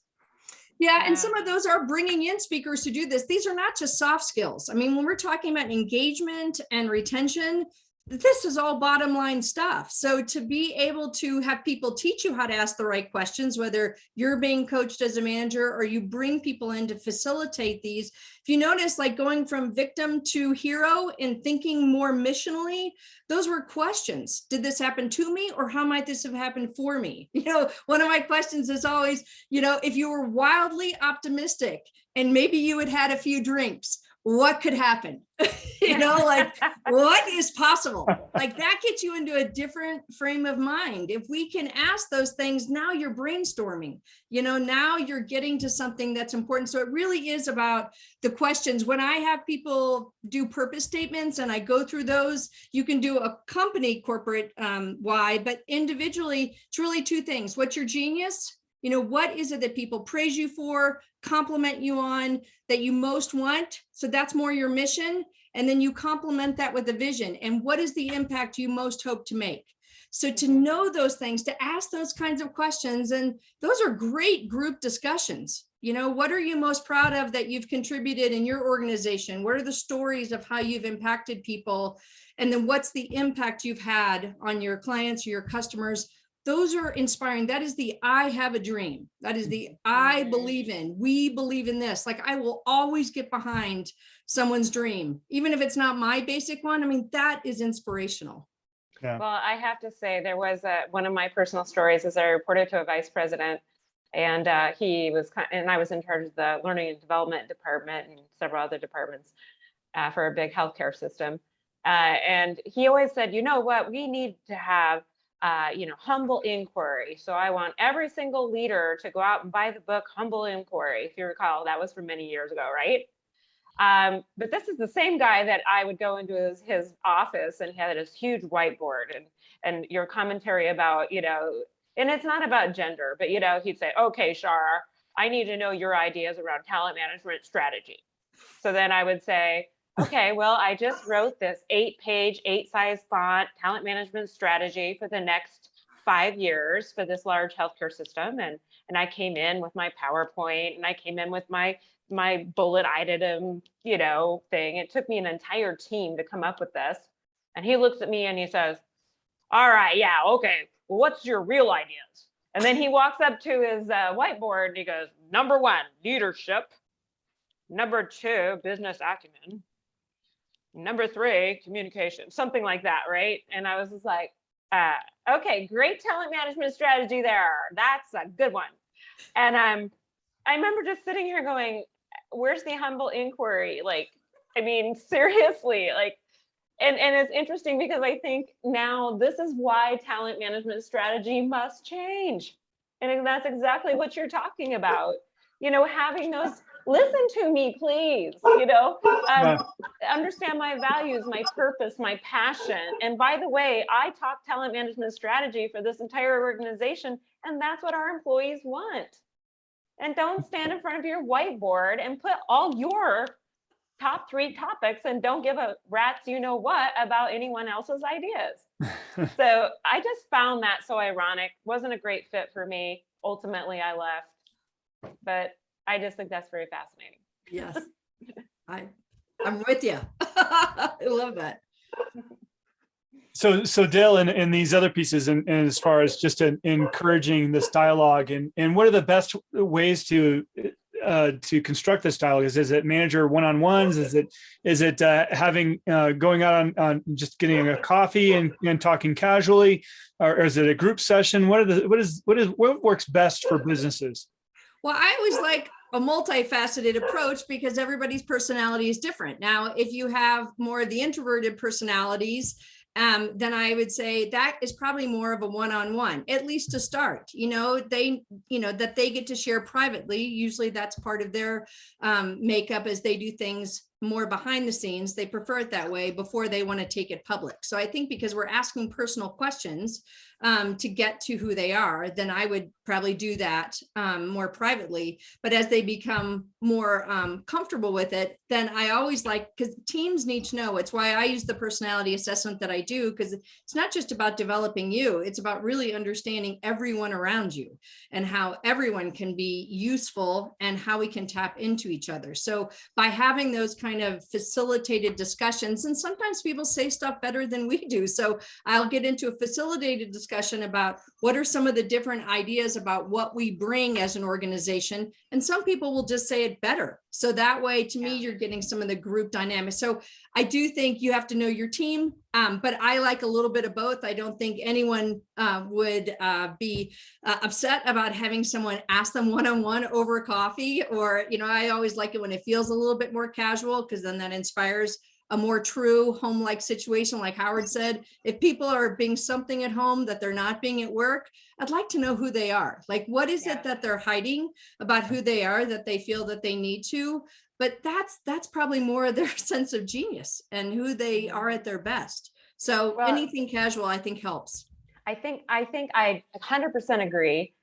Yeah, and some of those are bringing in speakers to do this. These are not just soft skills. I mean, when we're talking about engagement and retention, this is all bottom line stuff. So to be able to have people teach you how to ask the right questions, whether you're being coached as a manager or you bring people in to facilitate these, if you notice, like going from victim to hero and thinking more missionally, those were questions. Did this happen to me, or how might this have happened for me? You know, one of my questions is always, you know, if you were wildly optimistic and maybe you had had a few drinks, what could happen? You know, like what is possible? Like that gets you into a different frame of mind. If we can ask those things, now you're brainstorming, you know, now you're getting to something that's important. So it really is about the questions. When I have people do purpose statements and I go through those, you can do a company corporate why, but individually, it's really two things. What's your genius? You know, what is it that people praise you for, compliment you on, that you most want? So that's more your mission. And then you complement that with a vision. And what is the impact you most hope to make? So to know those things, to ask those kinds of questions, and those are great group discussions. You know, what are you most proud of that you've contributed in your organization? What are the stories of how you've impacted people? And then what's the impact you've had on your clients or your customers? Those are inspiring. That is the I have a dream. That is the I believe in. We believe in this. Like I will always get behind someone's dream, even if it's not my basic one. I mean, that is inspirational. Yeah. Well, I have to say there was one of my personal stories is I reported to a vice president, and he was, and I was in charge of the learning and development department and several other departments for a big healthcare system. And he always said, you know what, we need to have you know, humble inquiry. So I want every single leader to go out and buy the book, Humble Inquiry. If you recall, that was from many years ago, right? But this is the same guy that I would go into his office and he had this huge whiteboard and your commentary about, you know, and it's not about gender, but, you know, he'd say, okay, Shar, I need to know your ideas around talent management strategy. So then I would say, okay, well, I just wrote this 8-page, 8-size font talent management strategy for the next 5 years for this large healthcare system. And I came in with my PowerPoint and I came in with my bullet item, you know, thing. It took me an entire team to come up with this. And he looks at me and he says, all right, yeah, okay, well, what's your real ideas? And then he walks up to his whiteboard and he goes, number 1, leadership. Number 2, business acumen. Number 3, communication, something like that, right? And I was just like, okay, great talent management strategy there. That's a good one. And I remember just sitting here going, where's the humble inquiry? Like, I mean, seriously, like, and it's interesting because I think now this is why talent management strategy must change. And that's exactly what you're talking about. You know, having those listen to me, please, you know, Yeah. understand my values, my purpose, my passion. And by the way, I talk talent management strategy for this entire organization, and that's what our employees want. And don't stand in front of your whiteboard and put all your top 3 topics and don't give a rat's you know what about anyone else's ideas. So I just found that so ironic. Wasn't a great fit for me. Ultimately, I left, but I just think that's very fascinating. Yes, I'm with you. I love that. So Dale, in these other pieces, and as far as just encouraging this dialogue, and what are the best ways to construct this dialogue? Is it manager one-on-ones? Is it having going out on just getting a coffee and talking casually, or is it a group session? What works best for businesses? Well, I always like a multifaceted approach because everybody's personality is different. Now, if you have more of the introverted personalities, then I would say that is probably more of a one-on-one, at least to start. That they get to share privately. Usually that's part of their makeup as they do things more behind the scenes. They prefer it that way before they want to take it public. So I think because we're asking personal questions to get to who they are, then I would probably do that more privately. But as they become more comfortable with it, then I always like, because teams need to know. It's why I use the personality assessment that I do, because it's not just about developing you, it's about really understanding everyone around you and how everyone can be useful and how we can tap into each other. So by having those kind of facilitated discussions, and sometimes people say stuff better than we do. So I'll get into a facilitated discussion about what are some of the different ideas about what we bring as an organization. And some people will just say it better. So that way, to me, you're getting some of the group dynamics. So I do think you have to know your team, but I like a little bit of both. I don't think anyone would be upset about having someone ask them one-on-one over coffee, or, I always like it when it feels a little bit more casual, because then that inspires a more true home-like situation. Like Howard said, if people are being something at home that they're not being at work, I'd like to know who they are. Like, what is it that they're hiding about who they are that they feel that they need to? But that's probably more of their sense of genius and who they are at their best. So anything casual, I think, helps. I think I 100% agree.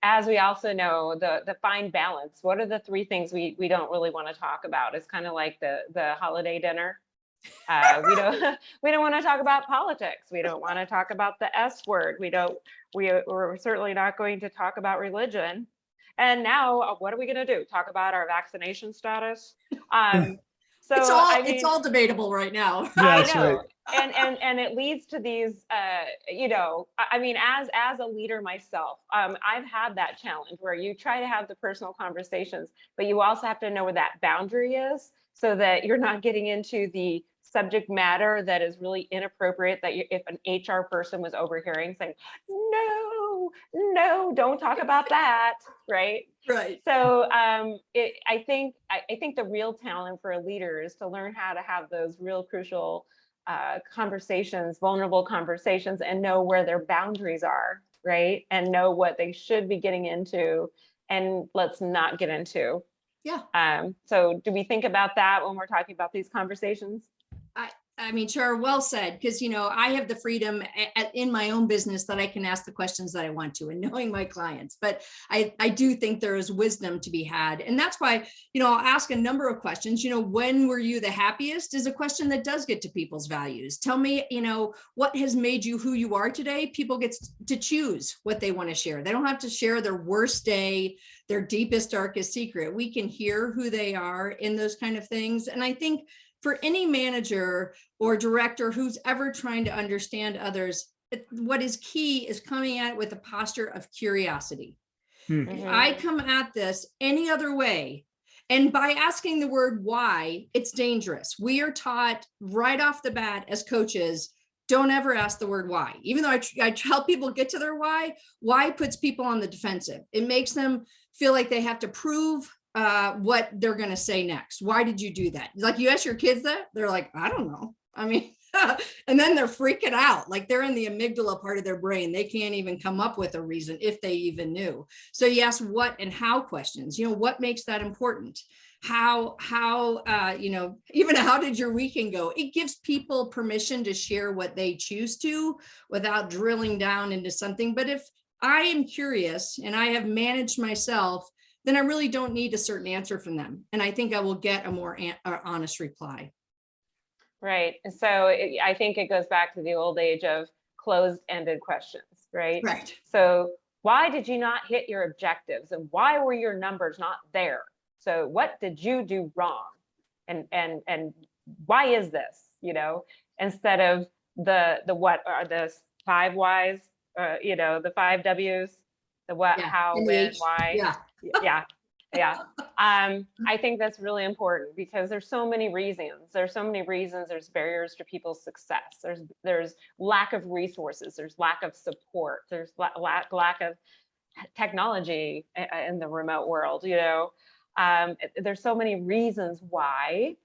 As we also know, the fine balance. What are the 3 things we don't really want to talk about? It's kind of like the holiday dinner. We don't want to talk about politics. We don't want to talk about the S word. We're certainly not going to talk about religion. And now, what are we going to do? Talk about our vaccination status? So it's all debatable right now. I know. Right. And it leads to these, as a leader myself, I've had that challenge where you try to have the personal conversations, but you also have to know where that boundary is so that you're not getting into the subject matter that is really inappropriate, that if an HR person was overhearing saying, no, don't talk about that, right? Right. So I think the real talent for a leader is to learn how to have those real crucial conversations, vulnerable conversations, and know where their boundaries are, right? And know what they should be getting into and let's not get into. Yeah. So do we think about that when we're talking about these conversations? I mean, sure, well said, because, I have the freedom in my own business that I can ask the questions that I want to, and knowing my clients, but I do think there is wisdom to be had. And that's why, I'll ask a number of questions. When were you the happiest is a question that does get to people's values. Tell me, what has made you who you are today? People get to choose what they want to share. They don't have to share their worst day, their deepest, darkest secret. We can hear who they are in those kind of things. And I think for any manager or director who's ever trying to understand others, what is key is coming at it with a posture of curiosity. Mm-hmm. If I come at this any other way, and by asking the word why, it's dangerous. We are taught right off the bat as coaches, don't ever ask the word why. Even though I help people get to their why puts people on the defensive. It makes them feel like they have to prove what they're going to say next. Why did you do that? Like, you ask your kids that, they're like, I don't know. I mean, And then they're freaking out, like they're in the amygdala part of their brain. They can't even come up with a reason if they even knew. So you ask what and how questions, what makes that important? How even how did your weekend go? It gives people permission to share what they choose to without drilling down into something. But if I am curious and I have managed myself, then I really don't need a certain answer from them. And I think I will get a more honest reply. Right. So I think it goes back to the old age of closed-ended questions, right? Right. So why did you not hit your objectives, and why were your numbers not there? So what did you do wrong? And why is this, instead of the what are the 5 whys, the 5 W's, the what, how, when, why. Yeah. I think that's really important because there's so many reasons. There's barriers to people's success. There's lack of resources. There's lack of support. There's lack of technology in the remote world. There's so many reasons why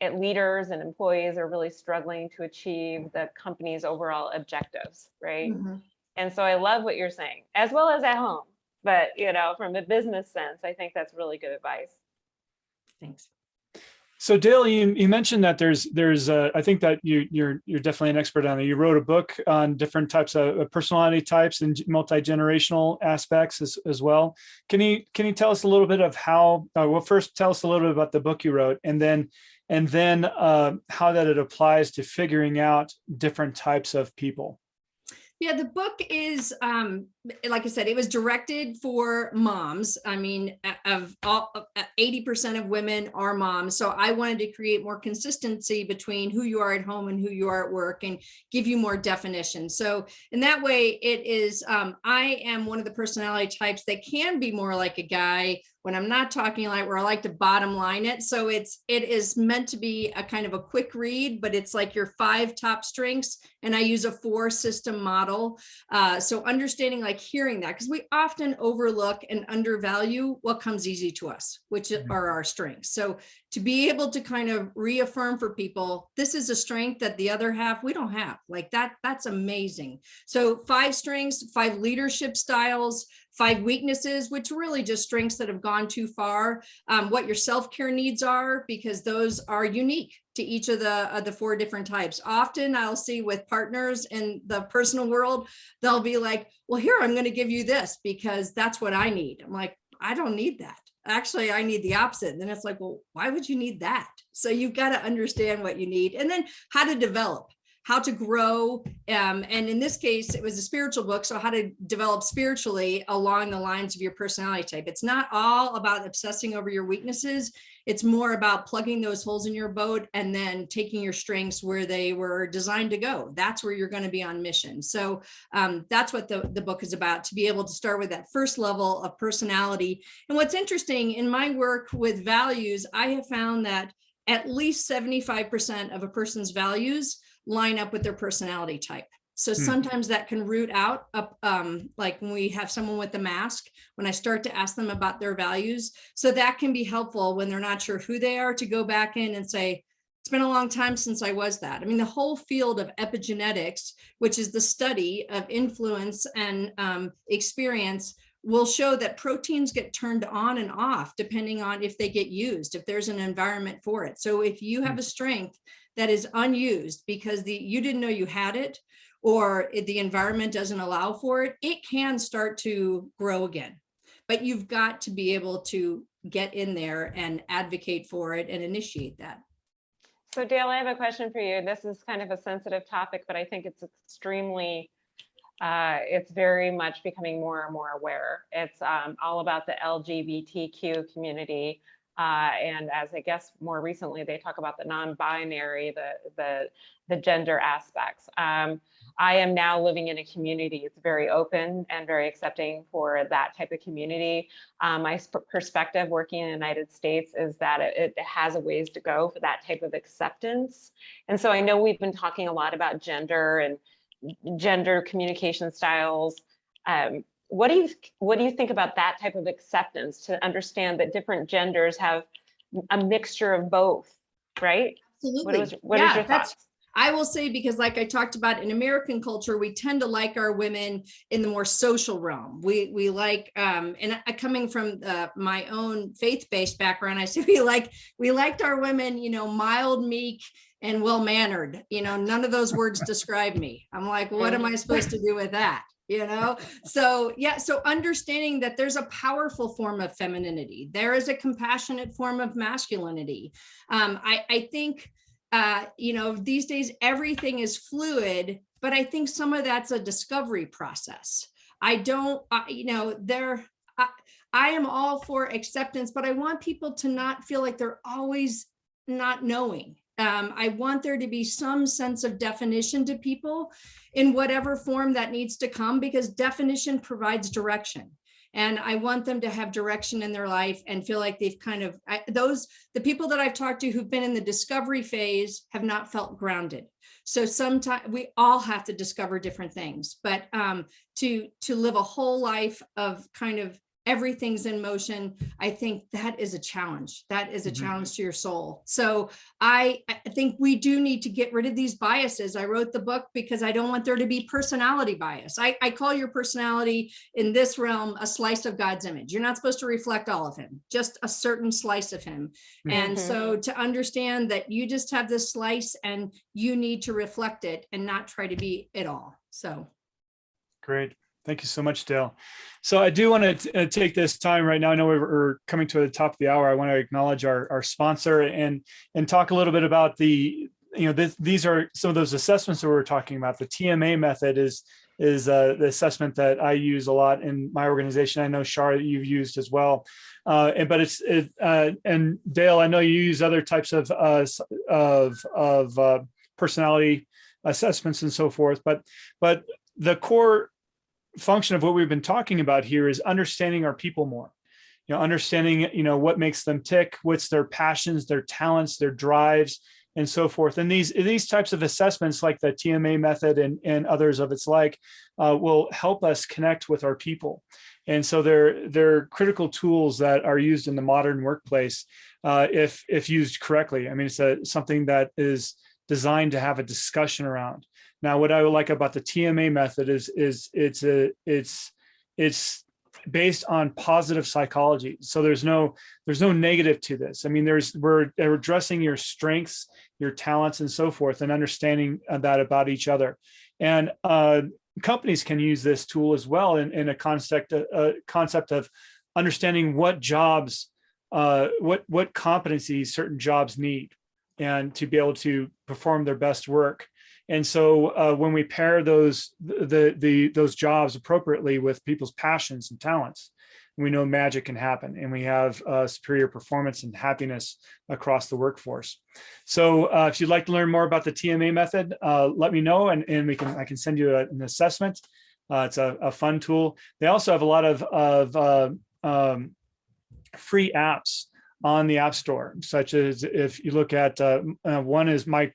leaders and employees are really struggling to achieve the company's overall objectives, right? Mm-hmm. And so I love what you're saying, as well as at home. But, from a business sense, I think that's really good advice. Thanks. So Dale, you mentioned that there's I think that you're definitely an expert on it. You wrote a book on different types of personality types and multi-generational aspects as well. Can you tell us a little bit of how? Well, first tell us a little bit about the book you wrote, and then how that it applies to figuring out different types of people. Yeah, the book is, like I said, it was directed for moms. I mean, of all 80% of women are moms. So I wanted to create more consistency between who you are at home and who you are at work and give you more definition. So in that way, it is, I am one of the personality types that can be more like a guy when I'm not talking like where I like to bottom line it. So it is meant to be a kind of a quick read, but it's like your 5 top strengths. And I use a 4 system model. So understanding, like hearing that, because we often overlook and undervalue what comes easy to us, which are our strengths. So to be able to kind of reaffirm for people, this is a strength that the other half we don't have, like that's amazing. So 5 strengths, 5 leadership styles, 5 weaknesses, which really just strengths that have gone too far, what your self-care needs are, because those are unique to each of the 4 different types. Often I'll see with partners in the personal world, they'll be like, well, here, I'm going to give you this because that's what I need. I'm like, I don't need that. Actually, I need the opposite. And then it's like, well, why would you need that? So you've got to understand what you need and then how to develop, how to grow. And in this case, it was a spiritual book. So how to develop spiritually along the lines of your personality type. It's not all about obsessing over your weaknesses. It's more about plugging those holes in your boat and then taking your strengths where they were designed to go. That's where you're going to be on mission. So that's what the book is about, to be able to start with that first level of personality. And what's interesting in my work with values, I have found that at least 75% of a person's values line up with their personality type. So sometimes that can root out up, like when we have someone with a mask, when I start to ask them about their values. So that can be helpful when they're not sure who they are, to go back in and say, it's been a long time since I was that. I mean, the whole field of epigenetics, which is the study of influence and experience, will show that proteins get turned on and off depending on if they get used, if there's an environment for it. So if you have a strength that is unused because you didn't know you had it, or the environment doesn't allow for it, it can start to grow again. But you've got to be able to get in there and advocate for it and initiate that. So Dale, I have a question for you. This is kind of a sensitive topic, but I think it's extremely, it's very much becoming more and more aware. It's all about the LGBTQ community. And as I guess more recently, they talk about the non-binary, the gender aspects. I am now living in a community. It's very open and very accepting for that type of community. My perspective working in the United States is that it has a ways to go for that type of acceptance. And so I know we've been talking a lot about gender and gender communication styles. What do you think about that type of acceptance, to understand that different genders have a mixture of both, right? Absolutely. What is your thoughts? I will say, because like I talked about, in American culture, we tend to like our women in the more social realm. We like, and coming from my own faith-based background, I say we liked our women, mild, meek, and well-mannered. None of those words describe me. I'm like, what am I supposed to do with that? So yeah, so understanding that there's a powerful form of femininity, there is a compassionate form of masculinity. I think these days everything is fluid, but I think some of that's a discovery process. I am all for acceptance, but I want people to not feel like they're always not knowing. I want there to be some sense of definition to people in whatever form that needs to come, because definition provides direction. And I want them to have direction in their life and feel like they've the people that I've talked to who've been in the discovery phase have not felt grounded. So sometimes we all have to discover different things, but to live a whole life of kind of everything's in motion, I think that is a challenge. That is a challenge to your soul. So I think we do need to get rid of these biases. I wrote the book because I don't want there to be personality bias. I call your personality in this realm a slice of God's image. You're not supposed to reflect all of him, just a certain slice of him. And so to understand that you just have this slice and you need to reflect it and not try to be it all. So great. Thank you so much, Dale. So I do want to take this time right now. I know we're coming to the top of the hour. I want to acknowledge our sponsor and talk a little bit about these are some of those assessments that we're talking about. The TMA method is the assessment that I use a lot in my organization. I know, Shar, you've used as well. And Dale, I know you use other types of personality assessments and so forth. But the core function of what we've been talking about here is understanding our people more, understanding, what makes them tick, what's their passions, their talents, their drives, and so forth. And these types of assessments, like the TMA method and others of its like, will help us connect with our people. And so they're critical tools that are used in the modern workplace if used correctly. I mean, it's something that is designed to have a discussion around. Now, what I would like about the TMA method is it's based on positive psychology. So there's no negative to this. I mean, we're addressing your strengths, your talents, and so forth, and understanding that about each other. And companies can use this tool as well in a concept of understanding what jobs, what competencies certain jobs need, and to be able to perform their best work. And so when we pair those jobs appropriately with people's passions and talents, we know magic can happen, and we have superior performance and happiness across the workforce. So if you'd like to learn more about the TMA method, let me know, and I can send you an assessment. It's a fun tool. They also have a lot of free apps on the App Store, such as if you look at one is the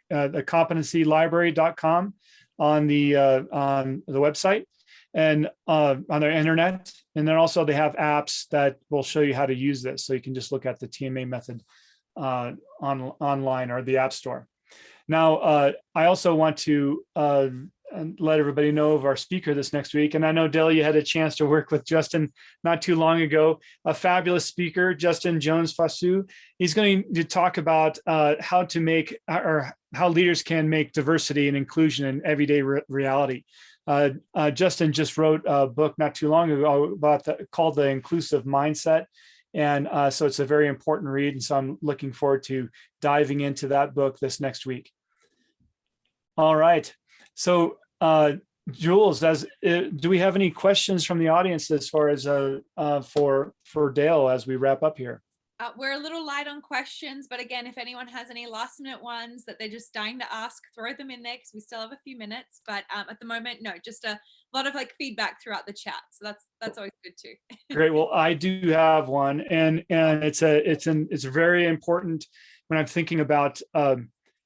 competencylibrary.com on the website and on their internet. And then also they have apps that will show you how to use this. So you can just look at the TMA method online or the App Store. Now, I also want to and let everybody know of our speaker this next week. And I know, Dale, you had a chance to work with Justin not too long ago, a fabulous speaker, Justin Jones-Fasu. He's going to talk about how leaders can make diversity and inclusion an everyday reality. Justin just wrote a book not too long ago called The Inclusive Mindset. And so it's a very important read. And so I'm looking forward to diving into that book this next week. All right. So, Jules, do we have any questions from the audience as far as for Dale as we wrap up here? We're a little light on questions, but again, if anyone has any last minute ones that they're just dying to ask, throw them in there because we still have a few minutes. But at the moment, no, just a lot of feedback throughout the chat. So that's always good too. Great. Well, I do have one, and it's very important when I'm thinking about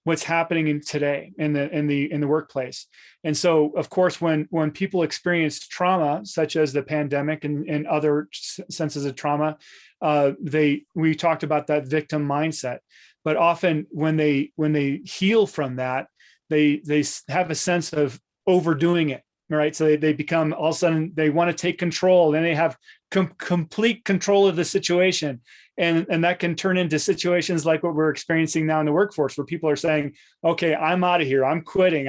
what's happening today in the workplace. And so, of course, when people experience trauma, such as the pandemic and other senses of trauma, we talked about that victim mindset. But often when they heal from that, they have a sense of overdoing it. Right. So they become, all of a sudden they want to take control, then they have complete control of the situation. And that can turn into situations like what we're experiencing now in the workforce, where people are saying, okay, I'm out of here, I'm quitting,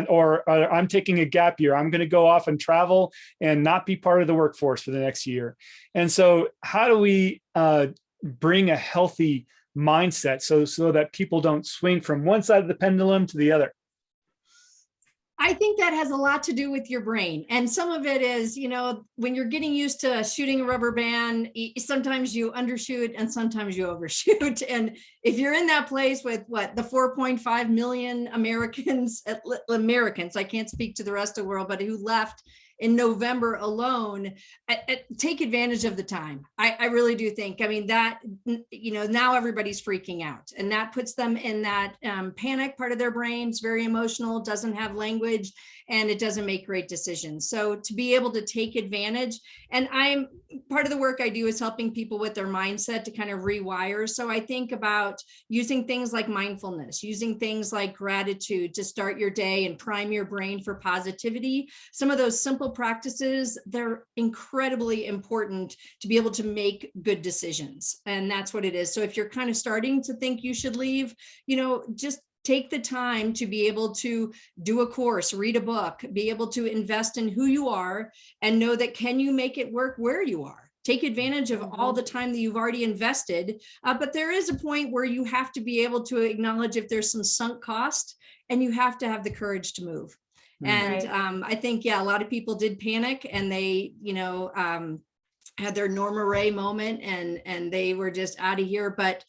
or I'm taking a gap year, I'm going to go off and travel and not be part of the workforce for the next year. And so how do we bring a healthy mindset so that people don't swing from one side of the pendulum to the other? I think that has a lot to do with your brain. And some of it is, when you're getting used to shooting a rubber band, sometimes you undershoot and sometimes you overshoot. And if you're in that place with the 4.5 million Americans, I can't speak to the rest of the world, but who left in November alone, take advantage of the time. I really do think, that, now everybody's freaking out, and that puts them in that panic part of their brains, very emotional, doesn't have language, and it doesn't make great decisions. So to be able to take advantage, and part of the work I do is helping people with their mindset to kind of rewire. So I think about using things like mindfulness, using things like gratitude to start your day and prime your brain for positivity. Some of those simple practices, they're incredibly important to be able to make good decisions. And that's what it is. So if you're kind of starting to think you should leave, just take the time to be able to do a course, read a book, be able to invest in who you are, and know that can you make it work where you are? Take advantage of all the time that you've already invested. But there is a point where you have to be able to acknowledge if there's some sunk cost, and you have to have the courage to move. And I think, a lot of people did panic, and they, had their Norma Ray moment, and they were just out of here. But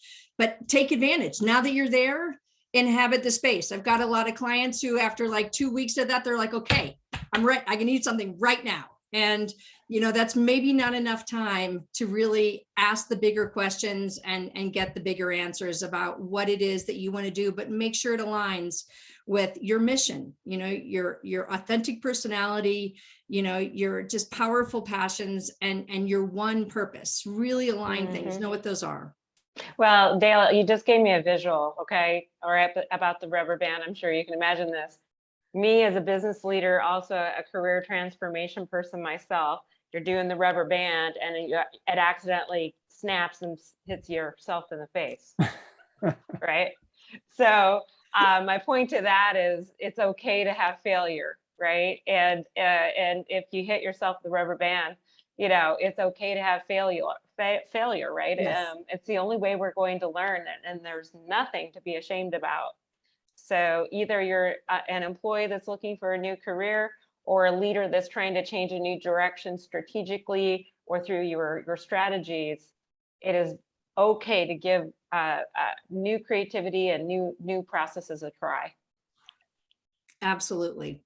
take advantage now that you're there. Inhabit the space. I've got a lot of clients who, after like 2 weeks of that, they're like, okay, I'm right. I can need something right now. And, that's maybe not enough time to really ask the bigger questions and get the bigger answers about what it is that you want to do, but make sure it aligns with your mission, your authentic personality, your just powerful passions, and your one purpose. Really align things, know what those are. Well, Dale, you just gave me a visual, okay? All right, about the rubber band. I'm sure you can imagine this. Me as a business leader, also a career transformation person myself, you're doing the rubber band and it accidentally snaps and hits yourself in the face, right? So my point to that is it's okay to have failure, right? And if you hit yourself with the rubber band, it's okay to have failure, right? Yes. It's the only way we're going to learn, and there's nothing to be ashamed about. So either you're an employee that's looking for a new career, or a leader that's trying to change a new direction strategically or through your strategies, it is okay to give new creativity and new processes a try. Absolutely.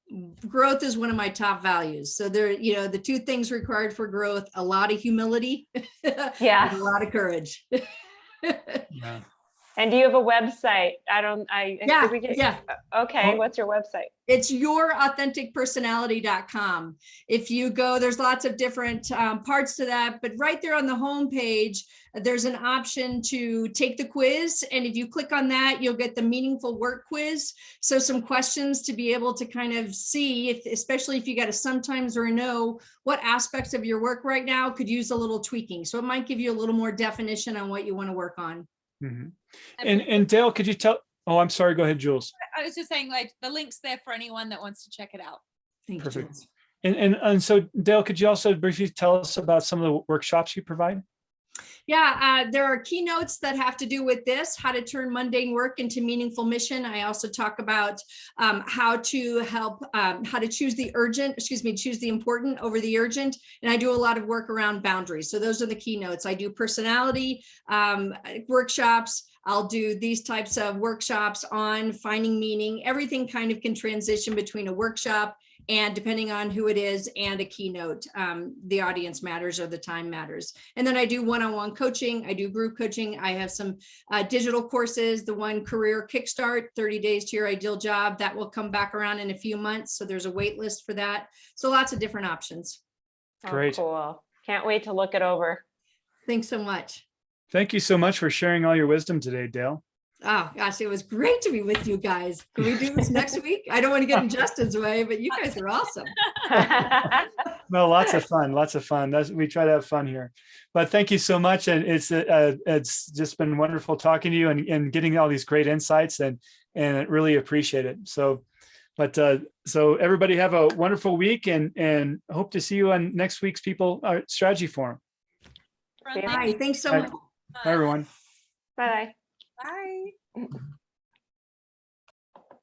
Growth is one of my top values. So there, the two things required for growth: a lot of humility, Yeah, and a lot of courage. Yeah. And do you have a website? Yeah. Okay, what's your website? It's yourauthenticpersonality.com. If you go, there's lots of different parts to that, but right there on the home page, there's an option to take the quiz. And if you click on that, you'll get the meaningful work quiz. So some questions to be able to kind of see, especially if you got a sometimes or a no, what aspects of your work right now could use a little tweaking. So it might give you a little more definition on what you want to work on. Mm-hmm. And Dale, could you tell? Oh, I'm sorry. Go ahead, Jules. I was just saying, like, the link's there for anyone that wants to check it out. Thank you, Perfect. Jules. And so, Dale, could you also briefly tell us about some of the workshops you provide? Yeah, there are keynotes that have to do with this, how to turn mundane work into meaningful mission. I also talk about how to help, how to choose the important over the urgent. And I do a lot of work around boundaries. So those are the keynotes. I do personality workshops. I'll do these types of workshops on finding meaning. Everything kind of can transition between a workshop and, depending on who it is, and a keynote. The audience matters or the time matters. And then I do one-on-one coaching. I do group coaching. I have some digital courses. The one, Career Kickstart, 30 Days to Your Ideal Job, that will come back around in a few months. So there's a wait list for that. So lots of different options. Great. Oh, cool. Can't wait to look it over. Thanks so much. Thank you so much for sharing all your wisdom today, Dale. Oh gosh, it was great to be with you guys. Can we do this next week? I don't want to get in Justin's way, but you guys are awesome. No, lots of fun, lots of fun. We try to have fun here. But thank you so much. And it's just been wonderful talking to you and getting all these great insights, and I really appreciate it. So everybody have a wonderful week, and hope to see you on next week's People Strategy Forum. Bye. Thanks so Bye. much. Bye, everyone. Bye. Bye.